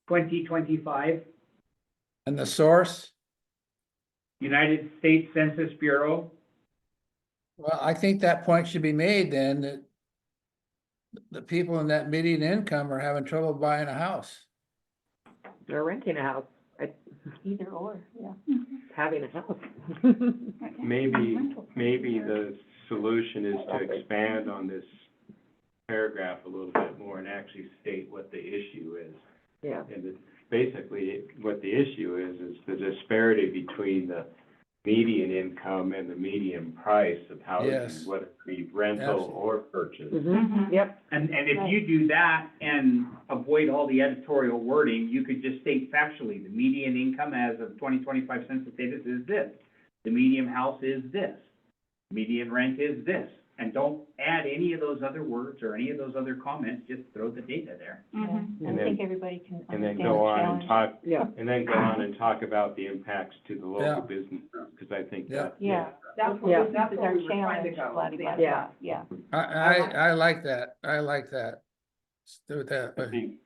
2025, And the source? United States Census Bureau. Well, I think that point should be made then, that the people in that median income are having trouble buying a house. They're renting a house, Either or, yeah. having a house. Maybe the solution is to expand on this paragraph a little bit more and actually state what the issue is. Yeah, And basically, what the issue is the disparity between the median income and the median price of Yes. housing, whether it be rental Absolutely. or purchase. mhm, yep, And if you do that and avoid all the editorial wording, you could just state factually, the median income as of 2025 census data is this. The median house is this. Median rent is this. And don't add any of those other words or any of those other comments, just throw the data there. Yeah. And I then- think everybody can And understand then the go on and challenge. talk, yeah. and then go on and talk about the impacts to the Yeah. local business, because I think Yeah. that, Yeah. That's Yeah. what, that's This is where our we were trying to challenge, go. blah, blah, blah, Yeah. yeah. I like that, I like that. Let's do it that I way. think.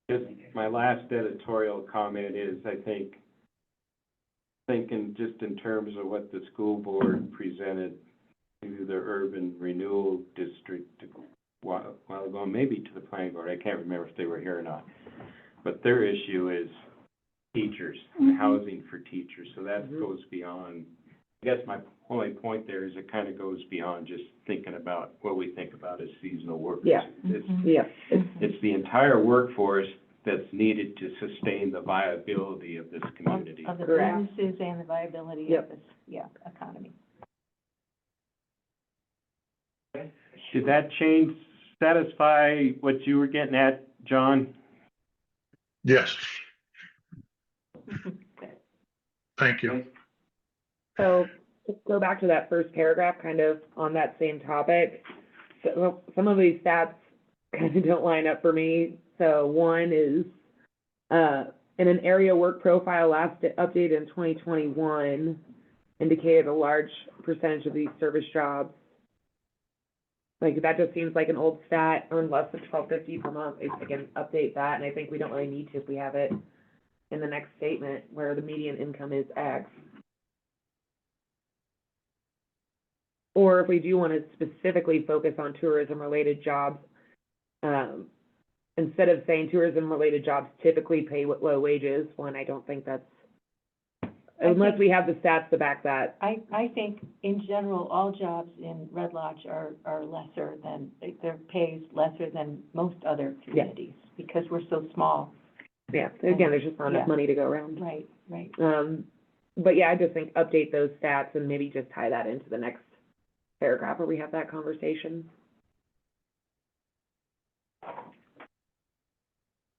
Just my last editorial comment is, I think, thinking just in terms of what the school board presented to the urban renewal district a while ago, maybe to the planning board, I can't remember if they were here or not. But their issue is teachers, and housing for teachers, so that Mhm. goes beyond, I guess my only point there is it kind of goes beyond just thinking about what we think about as seasonal workers. Yeah. It's, Mhm. Yeah, it's the entire workforce that's needed to sustain the viability of this community. Of the Correct. businesses and the viability Yep. of this, yeah, economy. Did that change satisfy what you were getting at, John? Yes, thank you. so just go back to that first paragraph, kind of on that same topic. So some of these stats kind of don't line up for me. So one is, in an area work profile last updated in 2021, indicated a large percentage of these service jobs. Like, that just seems like an old stat, earn less than $12.50 per month. If I can update that, and I think we don't really need to if we have it in the next statement where the median income is X. Or if we do want to specifically focus on tourism-related jobs, instead of saying tourism-related jobs typically pay low wages, one, I don't think that's, unless we have the stats to back that. I think in general, all jobs in Red Lodge are lesser than, their pay is lesser than most other communities, because we're so small. Yeah, again, there's just not enough Yeah. money to go around. Right, right. But yeah, I just think update those stats and maybe just tie that into the next paragraph where we have that conversation.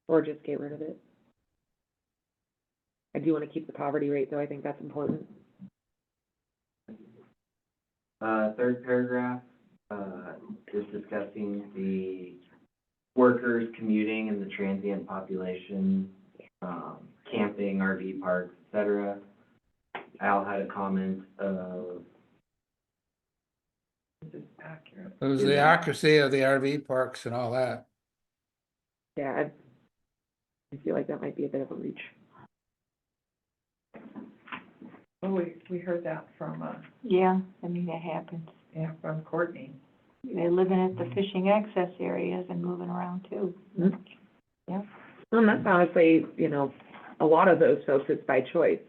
Or just get rid of it. I do want to keep the poverty rate, though. I think that's important. Third paragraph, is discussing the workers commuting and the transient population, camping, RV parks, et cetera. Al had a comment of, This is accurate. It was the accuracy of the RV parks and all that. Yeah, I feel like that might be a bit of a reach. Oh, we heard that from, Yeah, I mean, that happens. yeah, from Courtney. They're living at the fishing access areas and moving around too. Mhm. Yeah. And that's honestly, you know, a lot of those folks, it's by choice.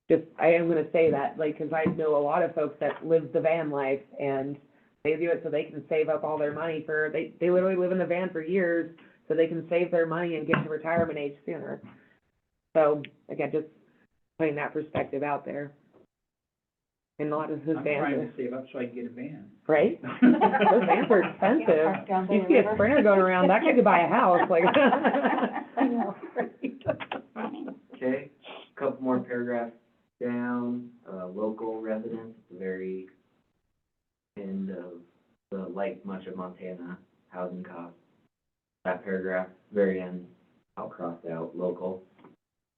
Just, I am gonna say that, like, cause I know a lot of folks that live the van life and they do it so they can save up all their money for, they literally live in the van for years so they can save their money and get to retirement age sooner. So, again, just putting that perspective out there. And a lot of those I'm vans, trying are- to save up so I can get a van. right? Those vans are expensive. Park down by You the see a river. Sprinter going around, that could buy a house, like. I know, right? okay, couple more paragraphs down, local residents, at the very end of the like much of Montana housing costs. That paragraph, very end, I'll cross out local,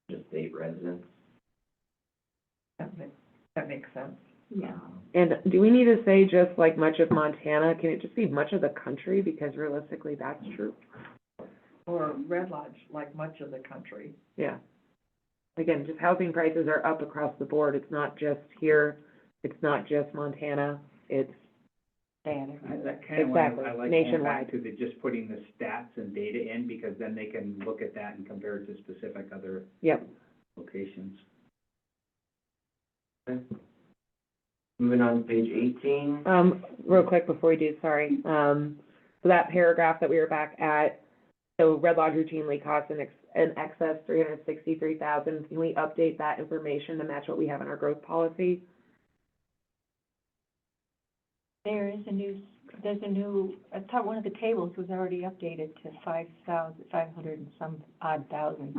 just state residents. That makes sense. Yeah. And do we need to say just like much of Montana? Can it just be much of the country? Because realistically, that's true. Or Red Lodge, like much of the country. Yeah. Again, just housing prices are up across the board. It's not just here. It's not just Montana. It's data. That kind of why Exactly, I like going nationwide. back to the, just putting the stats and data in, because then they can look at that and compare it to specific other Yep. locations. Moving on to page 18. Real quick before we do, sorry. So that paragraph that we were back at, so Red Lodge routinely costs in excess $363,000. Can we update that information to match what we have in our growth policy? There's a new, I thought one of the tables was already updated to 500 and some odd thousand.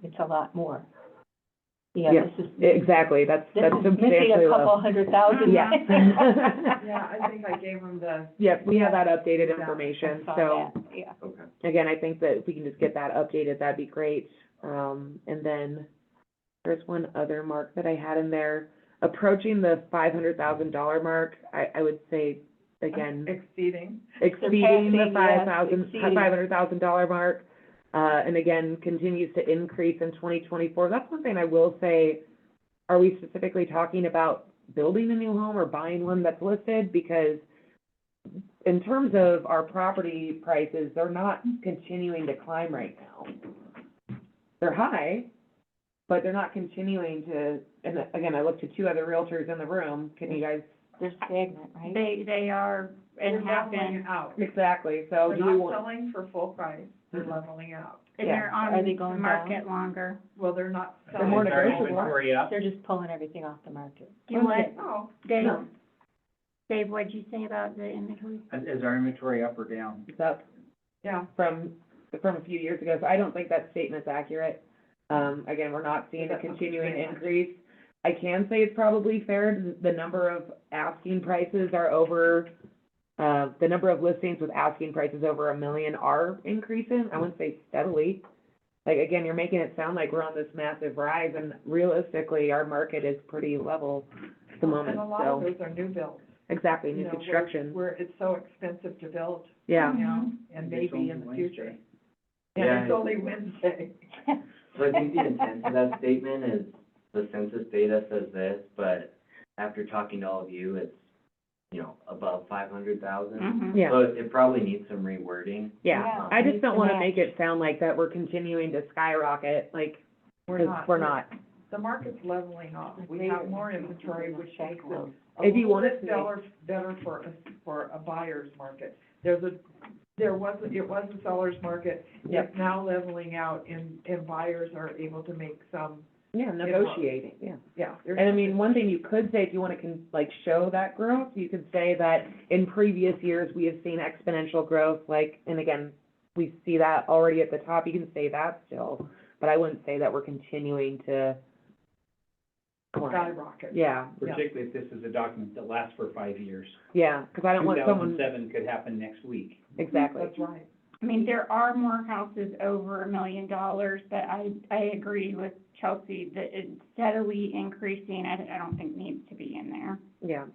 It's a this is. Exactly, that's This is missing substantially a couple low. 100,000. Yeah. Yeah, I think I gave them the, Yep, we have that updated Yeah, information, I saw so. that, yeah. Okay. Again, I think that if we can just get that updated, that'd be great. And then there's one other mark that I had in there. Approaching the $500,000 mark, I would say, again, exceeding. exceeding the Surpassing, yes, exceeding. $500,000 mark. And again, continues to increase in 2024. That's one thing I will say. Are we specifically talking about building a new home or buying one that's listed? Because in terms of our property prices, they're not continuing to climb right now. They're high, but they're not continuing to, and again, I looked at two other realtors in the room. Can you guys? They're stagnant, right? They are and They're have leveling been, out. Exactly, so They're do you not want? selling for full price, they're leveling out. and Yeah. they're on Are they the going market longer. Well, they're not They're selling. more Is our negotiable. inventory up? They're just pulling everything off the market. You what, Oh, Dave? No. Dave, what'd you say about the inventory? Is our inventory up or down? It's up yeah. from a few years ago, so I don't think that statement's accurate. Again, we're not seeing a continuing increase. I can say it's probably fair, the number of asking prices are over, the number of listings with asking prices over $1 million are increasing. I wouldn't say steadily. Like, again, you're making it sound like we're on this massive rise, and realistically, our market is pretty level at the moment, And a lot of so. those are new builds. Exactly, you new know, construction, Where it's so expensive to build, yeah. you know, and It's maybe in only the future. Wednesday. And Yeah, it's only Wednesday. So I think the intent of that statement is, the census data says this, but after talking to all of you, it's, above 500,000. Yeah. So it probably needs some rewording. Yeah, Yeah, I it just needs don't to wanna match. make it sound like that we're continuing to skyrocket, like, We're 'cause not. we're not. The market's leveling off. We have more inventory, which makes it a If you little want bit it to better for a buyer's market. It was a seller's market. Yep. It's now leveling out and buyers are able to make some, Yeah, negotiating, yeah. yeah. And I mean, one thing you could say, if you wanna show that growth, you could say that in previous years, we have seen exponential growth, and again, we see that already at the top, you can say that still, but I wouldn't say that we're continuing to climb. Skyrocket. Yeah, Particularly if this is a document that lasts for 5 years. yeah, cause I don't want someone, 2007 could happen next week. exactly. That's right. I mean, there are more houses over $1 million, but I agree with Chelsea that it's steadily increasing. I don't think needs to be in there. Yeah.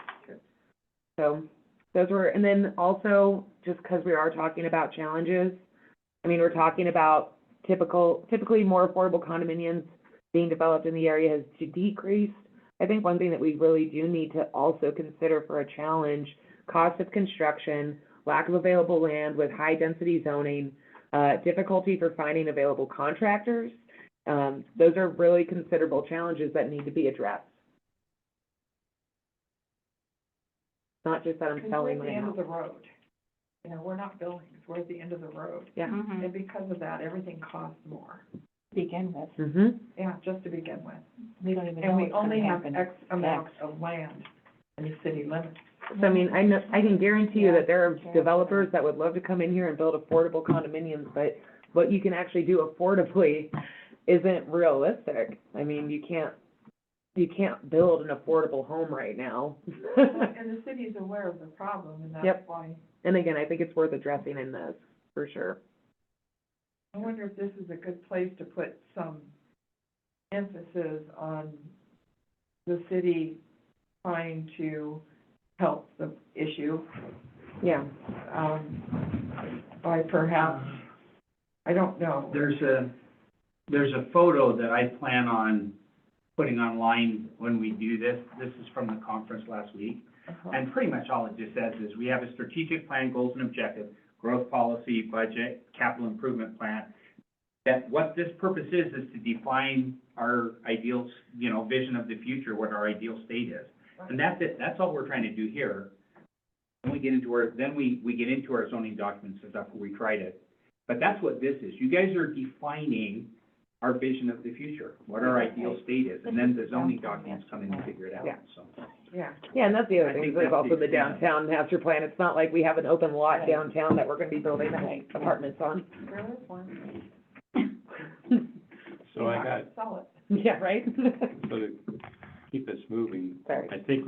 So, those were, and then also, just because we are talking about challenges, I mean, we're talking about typically more affordable condominiums being developed in the area has decreased. I think one thing that we really do need to also consider for a challenge, cost of construction, lack of available land with high-density zoning, difficulty for finding available contractors. Those are really considerable challenges that need to be addressed. Not just that I'm Because we're selling at my the end house. of the road. We're not buildings, we're at the end of the road. Yeah. Mhm. And because of that, everything costs more. Begin with, Mm-hmm. Yeah, just to begin with. we don't even know And we what's gonna only have happen. X amount of land in the city limits. So I mean, I can guarantee you that there are Yeah. developers that would love to come in here and build affordable condominiums, but what you can actually do affordably isn't realistic. I mean, you can't build an affordable home right now. And the city's aware of the problem, and that's Yep. why, And again, I think it's worth addressing in this, for sure. I wonder if this is a good place to put some emphasis on the city trying to help the issue, Yeah. by perhaps, I don't know. There's a photo that I plan on putting online when we do this. This is from the conference last week. And pretty much all it just says is we have a strategic plan, goals and objectives, growth policy, budget, capital improvement plan. That what this purpose is to define our ideals, you know, vision of the future, what our ideal state is. And that's it, that's all we're trying to do here. Then we get into our zoning documents and stuff where we try to, but that's what this is. You guys are defining our vision of the future, what our ideal state is, and then the zoning documents come in and figure it out, Yeah. so. Yeah, and that's the other I thing, think there's that's also the the- yeah. downtown master plan, it's not like we have an open lot Right. downtown that we're gonna be building apartments on. There is one. So I got, Sell it. Yeah, right? so to keep us moving, Sorry. I think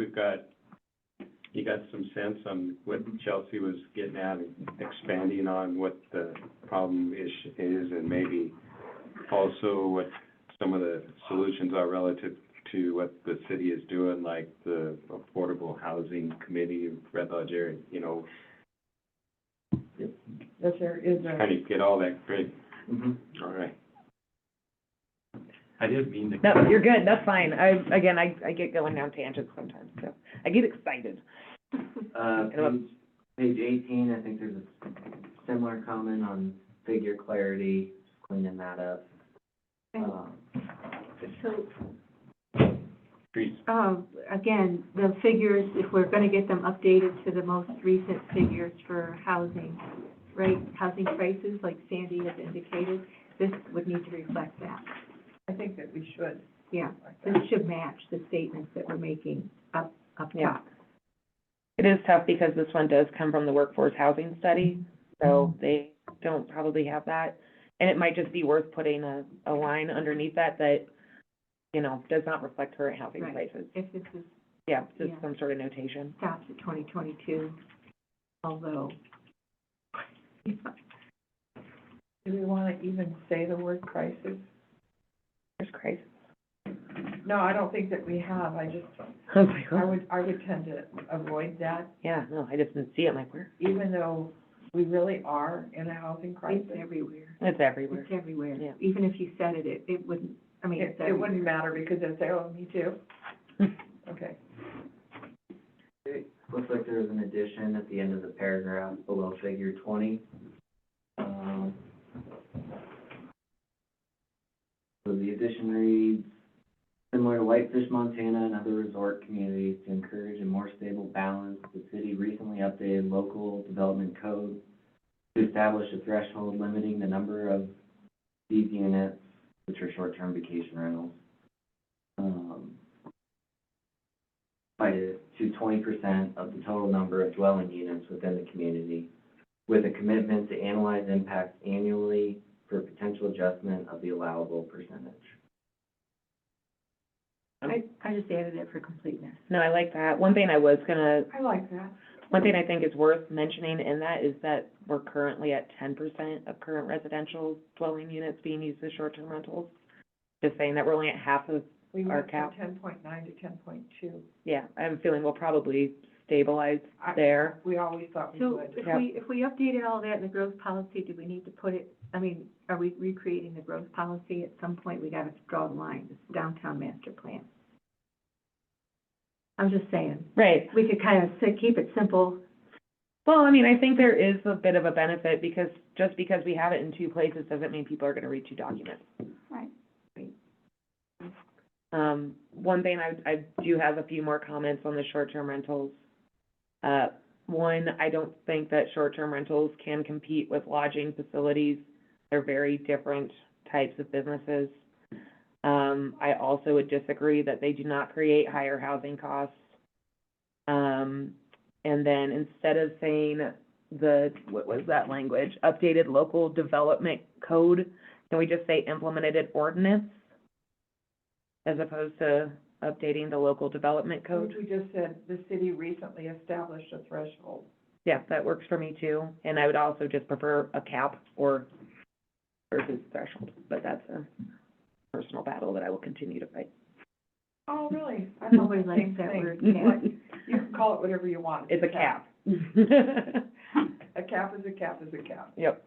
you got some sense on what Chelsea was getting at, and expanding on what the problem is, and maybe also what some of the solutions are relative to what the city is doing, like the Affordable Housing Committee, Red Lodge area, you know, Yes, there is kind of get all that great. Mhm. All right. I didn't mean to. No, you're good, that's fine, I get going down tangents sometimes, so, I get excited. Page 18, I think there's a similar comment on figure clarity, cleaning that up. So, Trees. again, the figures, if we're gonna get them updated to the most recent figures for housing, right? Housing prices, like Sandy has indicated, this would need to reflect that. I think that we should. Yeah, like this that. should match the statements that we're making up Yeah. top. It is tough because this one does come from the workforce housing study, so they don't probably have that. And it might just be worth putting a line underneath that, you know, does not reflect current housing Right. prices. If this is, Yeah, just Yeah. some sort of notation. stops at 2022, although, Do we wanna even say the word crisis? There's crisis. No, I don't think that we have, I just, I was like, I oh, would tend to avoid that, yeah, no, I just didn't see it, I'm like, where? even though we really are in a housing it's crisis. everywhere. It's everywhere. It's everywhere. Yeah. Even if you said it, it wouldn't, I mean, it's It everywhere. wouldn't matter because they'd say, oh, me too. Okay. It looks like there's an addition at the end of the paragraph below figure 20. So the addition reads, similar to Whitefish, Montana, and other resort communities, to encourage a more stable balance, the city recently updated local development code to establish a threshold limiting the number of these units, which are short-term vacation rentals, to 20% of the total number of dwelling units within the community, with a commitment to analyze impacts annually for potential adjustment of the allowable percentage. I just added it for completeness. No, I like that. One thing I like that. one thing I think is worth mentioning in that is that we're currently at 10% of current residential dwelling units being used as short-term rentals. Just saying that we're only at half of, We Our went cap. from 10.9 to 10.2. yeah, I'm feeling we'll probably stabilize there. We always thought we So would. if we updated all that in the growth policy, do we need to put it, I mean, are we recreating the growth policy? At some point, we gotta draw the line, this downtown master plan. I'm just saying, Right. we could kind of keep it simple. Well, I mean, I think there is a bit of a benefit because just because we have it in two places doesn't mean people are gonna read two documents. Right. One thing, I do have a few more comments on the short-term rentals. One, I don't think that short-term rentals can compete with lodging facilities. They're very different types of businesses. I also would disagree that they do not create higher housing costs. And then instead of saying what was that language? Updated local development code, can we just say implemented ordinance? As opposed to updating the local development code? We just said the city recently established a threshold. Yeah, that works for me too, and I would also just prefer a cap or versus threshold, but that's a personal battle that I will continue to fight. Oh, really? I thought Nobody the likes same that thing. word, Like, you can call it whatever you want. It's a cap. A cap is a cap is a cap. Yep,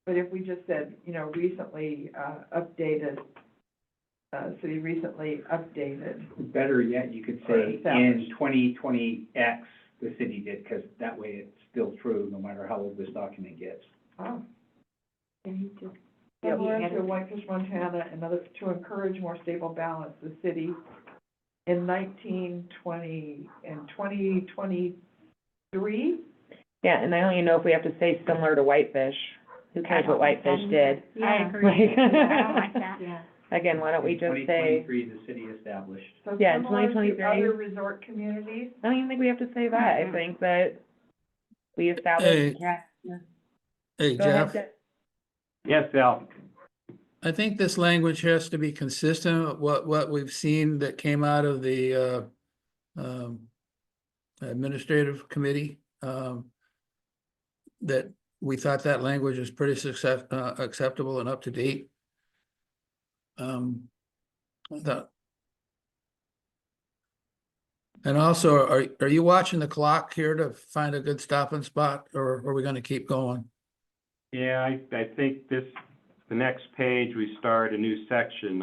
But if we just said, recently, updated city recently updated. Better yet, you could say established. in 2020 X, the city did, because that way it's still true, no matter how old this document gets. Oh. And he just, Similar to Whitefish, Montana, and others, to encourage more stable balance, the city in 2023? Yeah, and I don't even know if we have to say similar to Whitefish. Who cares what Whitefish did? I yeah, agree. I don't like that. yeah. Again, why don't we just say, 2023, the city established. So Yeah, in similar to 2023. other resort communities? I don't even think we have to say that. I think that we established. Hey, Go ahead, Jeff, Jeff. Yes, Al. I think this language has to be consistent with what we've seen that came out of the administrative committee. That we thought that language was pretty acceptable and up to date. I thought. And also, are you watching the clock here to find a good stopping spot, or are we gonna keep going? Yeah, I think the next page, we start a new section,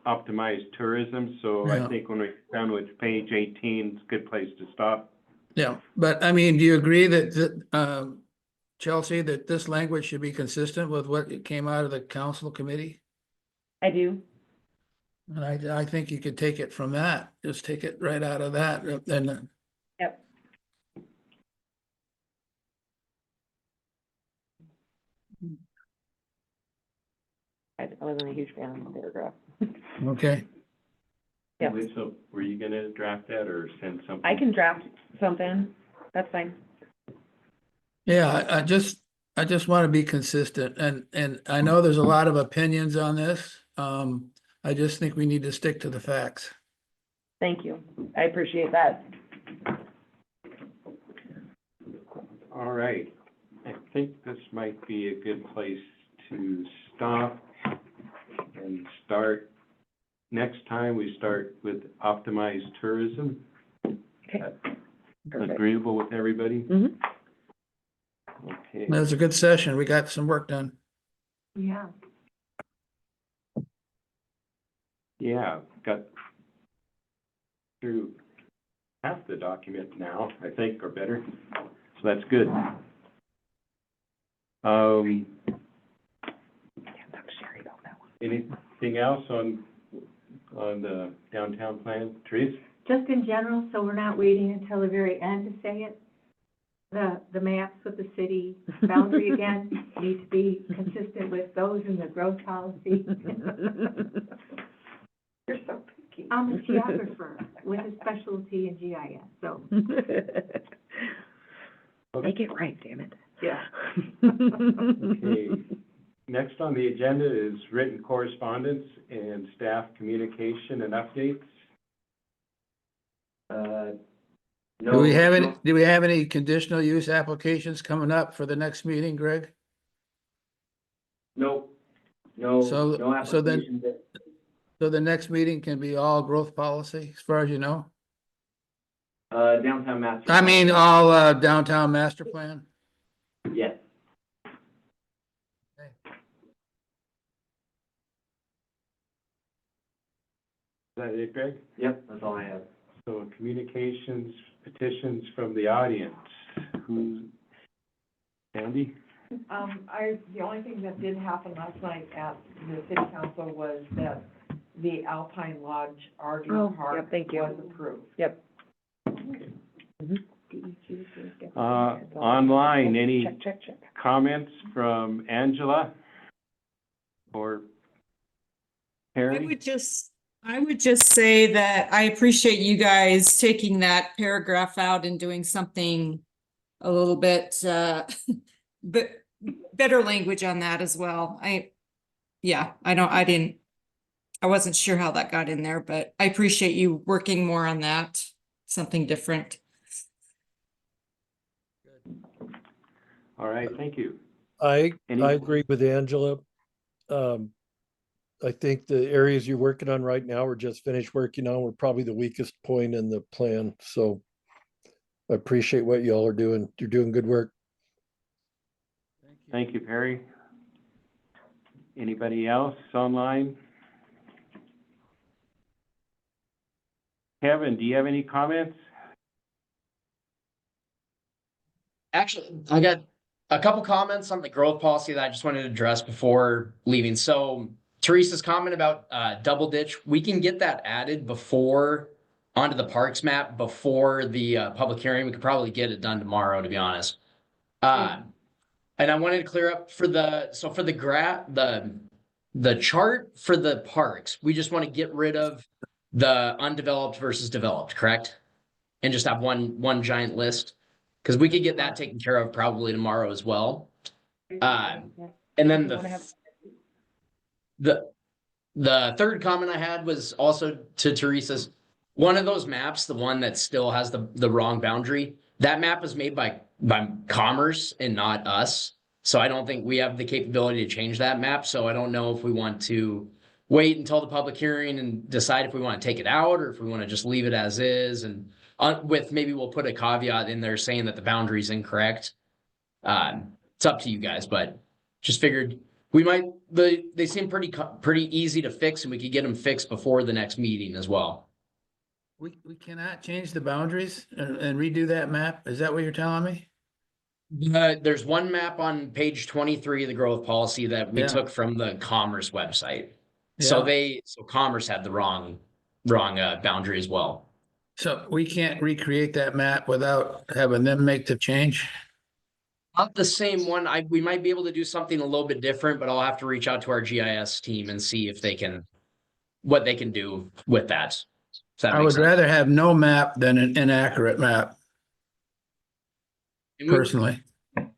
optimize tourism, so Yeah. I think when we come with page 18, it's a good place to stop. Yeah, but I mean, do you agree that, Chelsea, that this language should be consistent with what came out of the council committee? I do. And I think you could take it from that, just take it right out of that, and Yep. I wasn't a huge fan of the paragraph. okay. Yeah. So were you gonna draft that or send something? I can draft something. That's fine. Yeah, I just want to be consistent, and I know there's a lot of opinions on this. I just think we need to stick to the facts. Thank you. I appreciate that. All right, I think this might be a good place to stop and start. Next time, we start with optimized tourism. Okay. Perfect. Agreeable with everybody? Mhm. Okay. That was a good session. We got some work done. Yeah. Yeah, got through half the document now, I think, or better, so that's good. Anything else on the downtown plan, Therese? Just in general, so we're not waiting until the very end to say it. The maps with the city boundary again need to be consistent with those in the growth policy. You're so picky. I'm a geographer with a specialty in GIS, so. Make it right, damn it. Yeah. Okay, next on the agenda is written correspondence and staff communication and updates. No. Do we have any conditional use applications coming up for the next meeting, Greg? Nope. No, So- no so then- applications. So the next meeting can be all growth policy, as far as you know? Downtown master. I plan. mean, all downtown master plan? Yes. Is that it, Greg? Yep, that's all I have. So communications, petitions from the audience. Who? Andy? The only thing that did happen last night at the city council was that the Alpine Lodge Oh, RV park yep, thank you. was approved. Yep. Online, any Check. comments from Angela or Harry? I would just say that I appreciate you guys taking that paragraph out and doing something a little bit, but better language on that as well. I wasn't sure how that got in there, but I appreciate you working more on that, something different. All right, thank you. I Any- agree with Angela. I think the areas you're working on right now or just finished working on were probably the weakest point in the plan. So I appreciate what y'all are doing. You're doing good work. Thank you, Perry. Anybody else online? Kevin, do you have any comments? Actually, I got a couple comments on the growth policy that I just wanted to address before leaving. So Teresa's comment about double ditch, we can get that added before onto the parks map before the public hearing. We could probably get it done tomorrow, to be honest. And I wanted to clear up for the the chart for the parks. We just want to get rid of the undeveloped versus developed, correct? And just have one giant list. Because we could get that taken care of probably tomorrow as well. And then the third comment I had was also to Teresa's, one of those maps, the one that still has the wrong boundary, that map is made by Commerce and not us. So I don't think we have the capability to change that map. So I don't know if we want to wait until the public hearing and decide if we want to take it out or if we want to just leave it as is. And with maybe we'll put a caveat in there saying that the boundary is incorrect. It's up to you guys, but just figured we might, they seem pretty easy to fix and we could get them fixed before the next meeting as well. We cannot change the boundaries and redo that map? Is that what you're telling me? There's one map on page 23 of the growth policy that we Yeah. took from the Commerce website. So Commerce had the wrong boundary as well. So we can't recreate that map without having them make the change? Not the same one. We might be able to do something a little bit different, but I'll have to reach out to our GIS team and see if what they can do with that. Does that I make would sense? rather have no map than an inaccurate map, personally.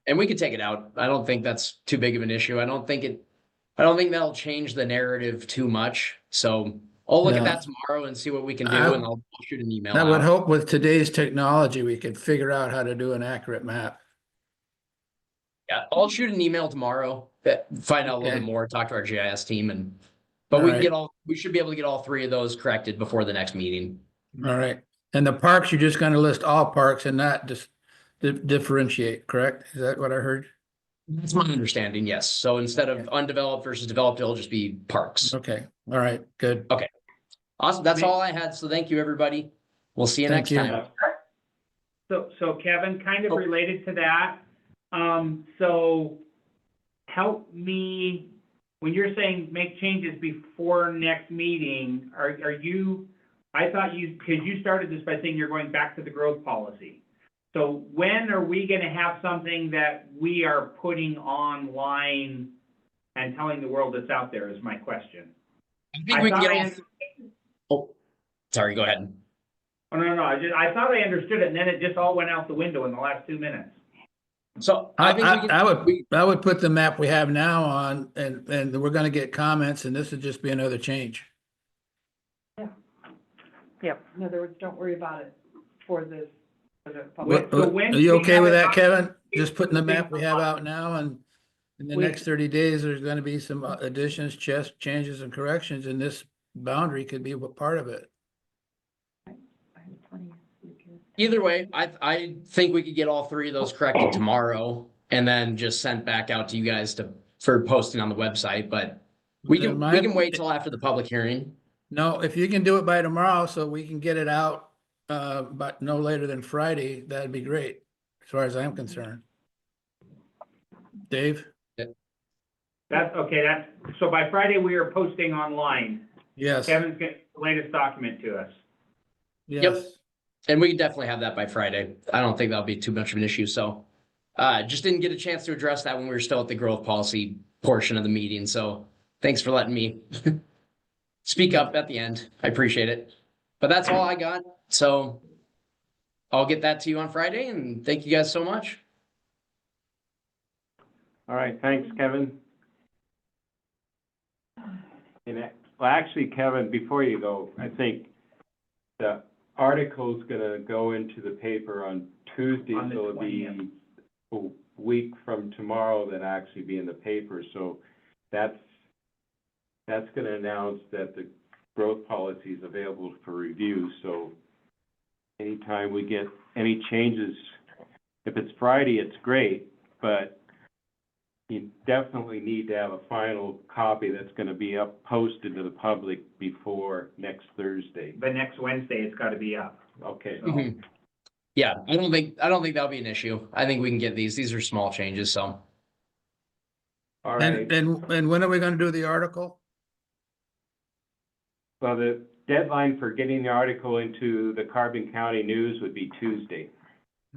And we could take it out. I don't think that's too big of an issue. I don't think that'll change the narrative too much. So I'll look at that tomorrow and see what we can do, and I'll shoot an email I would out. hope with today's technology, we could figure out how to do an accurate map. Yeah, I'll shoot an email tomorrow, find out a little bit more, talk to our GIS team, but we should be able to get all three of those corrected before the next meeting. All right. And the parks, you're just gonna list all parks and not just differentiate, correct? Is that what I heard? That's my understanding, yes. So instead of undeveloped versus developed, it'll just be parks. Okay, all right, good. Okay. Awesome. That's all I had. So thank you, everybody. We'll see you Thank next you. time. So Kevin, kind of related to that, so help me, when you're saying make changes before next meeting, are you, I thought because you started this by saying you're going back to the growth policy. So when are we gonna have something that we are putting online and telling the world it's out there is my question. I think we can get all. Oh, sorry, go ahead. Oh, no, I thought I understood it, and then it just all went out the window in the last 2 minutes. So I think I would put the map we have now on, and we're gonna get comments, and this would just be another change. Yep, in other words, don't worry about it for this, for the public. Are you okay with that, Kevin? Just putting the map we have out now, and in the next 30 days, there's gonna be some additions, changes and corrections, and this boundary could be a part of it. Either way, I think we could get all three of those corrected tomorrow and then just sent back out to you guys for posting on the website, but we can wait till after the public hearing. No, if you can do it by tomorrow, so we can get it out, but no later than Friday, that'd be great, as far as I'm concerned. Dave? That's, okay, so by Friday, we are posting online. Yes. Kevin's getting the latest document to us. Yes. And we can definitely have that by Friday. I don't think that'll be too much of an issue, so. Just didn't get a chance to address that when we were still at the growth policy portion of the meeting, so thanks for letting me speak up at the end. I appreciate it. But that's all I got, so I'll get that to you on Friday, and thank you guys so much. All right, thanks, Kevin. Well, actually, Kevin, before you go, I think the article's gonna go into the paper on Tuesday, On the so it'll be 20th. a week from tomorrow that'll actually be in the paper, so that's gonna announce that the growth policy is available for review, so anytime we get any changes, if it's Friday, it's great, but you definitely need to have a final copy that's gonna be posted to the public before next Thursday. But next Wednesday, it's gotta be up. Okay. So- Mhm. Yeah, I don't think that'll be an issue. I think we can get these. These are small changes, so. All right. And when are we gonna do the article? Well, the deadline for getting the article into the Carbon County News would be Tuesday.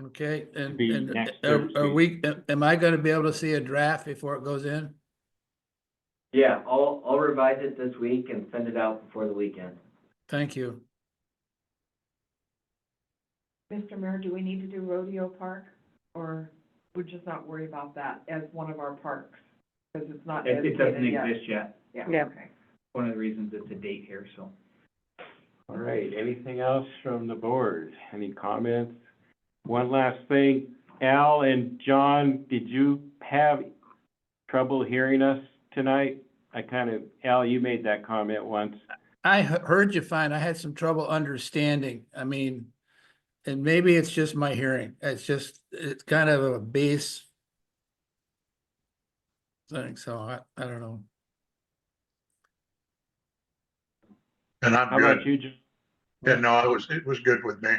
Okay, and, Be and next are Thursday. am I gonna be able to see a draft before it goes in? Yeah, I'll revise it this week and send it out before the weekend. Thank you. Mr. Mayor, do we need to do Rodeo Park, or we're just not worried about that as one of our parks? Because it's not It doesn't designated yet. exist yet. Yeah. Okay. One of the reasons it's a date here, so. All right, anything else from the board? Any comments? One last thing, Al and John, did you have trouble hearing us tonight? Al, you made that comment once. I heard you fine. I had some trouble understanding. I mean, and maybe it's just my hearing. It's kind of a bass thing, so I don't know. And I'm How about good. you, John? Yeah, no, it was good with me.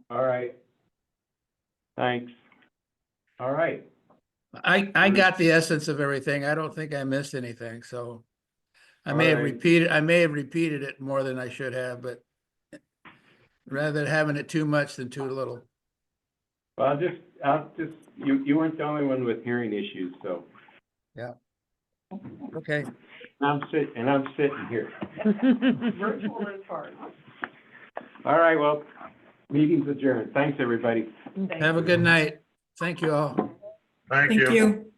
All right. Thanks. All right. I got the essence of everything. I don't think I missed anything, so I may have Alright. repeated it more than I should have, but rather than having it too much than too little. Well, you weren't the only one with hearing issues, so. Okay, I'm sitting here. Virtual is hard. All right, well, meeting's adjourned. Thanks, everybody. have a good night. Thank you all. Thank Thank you. you.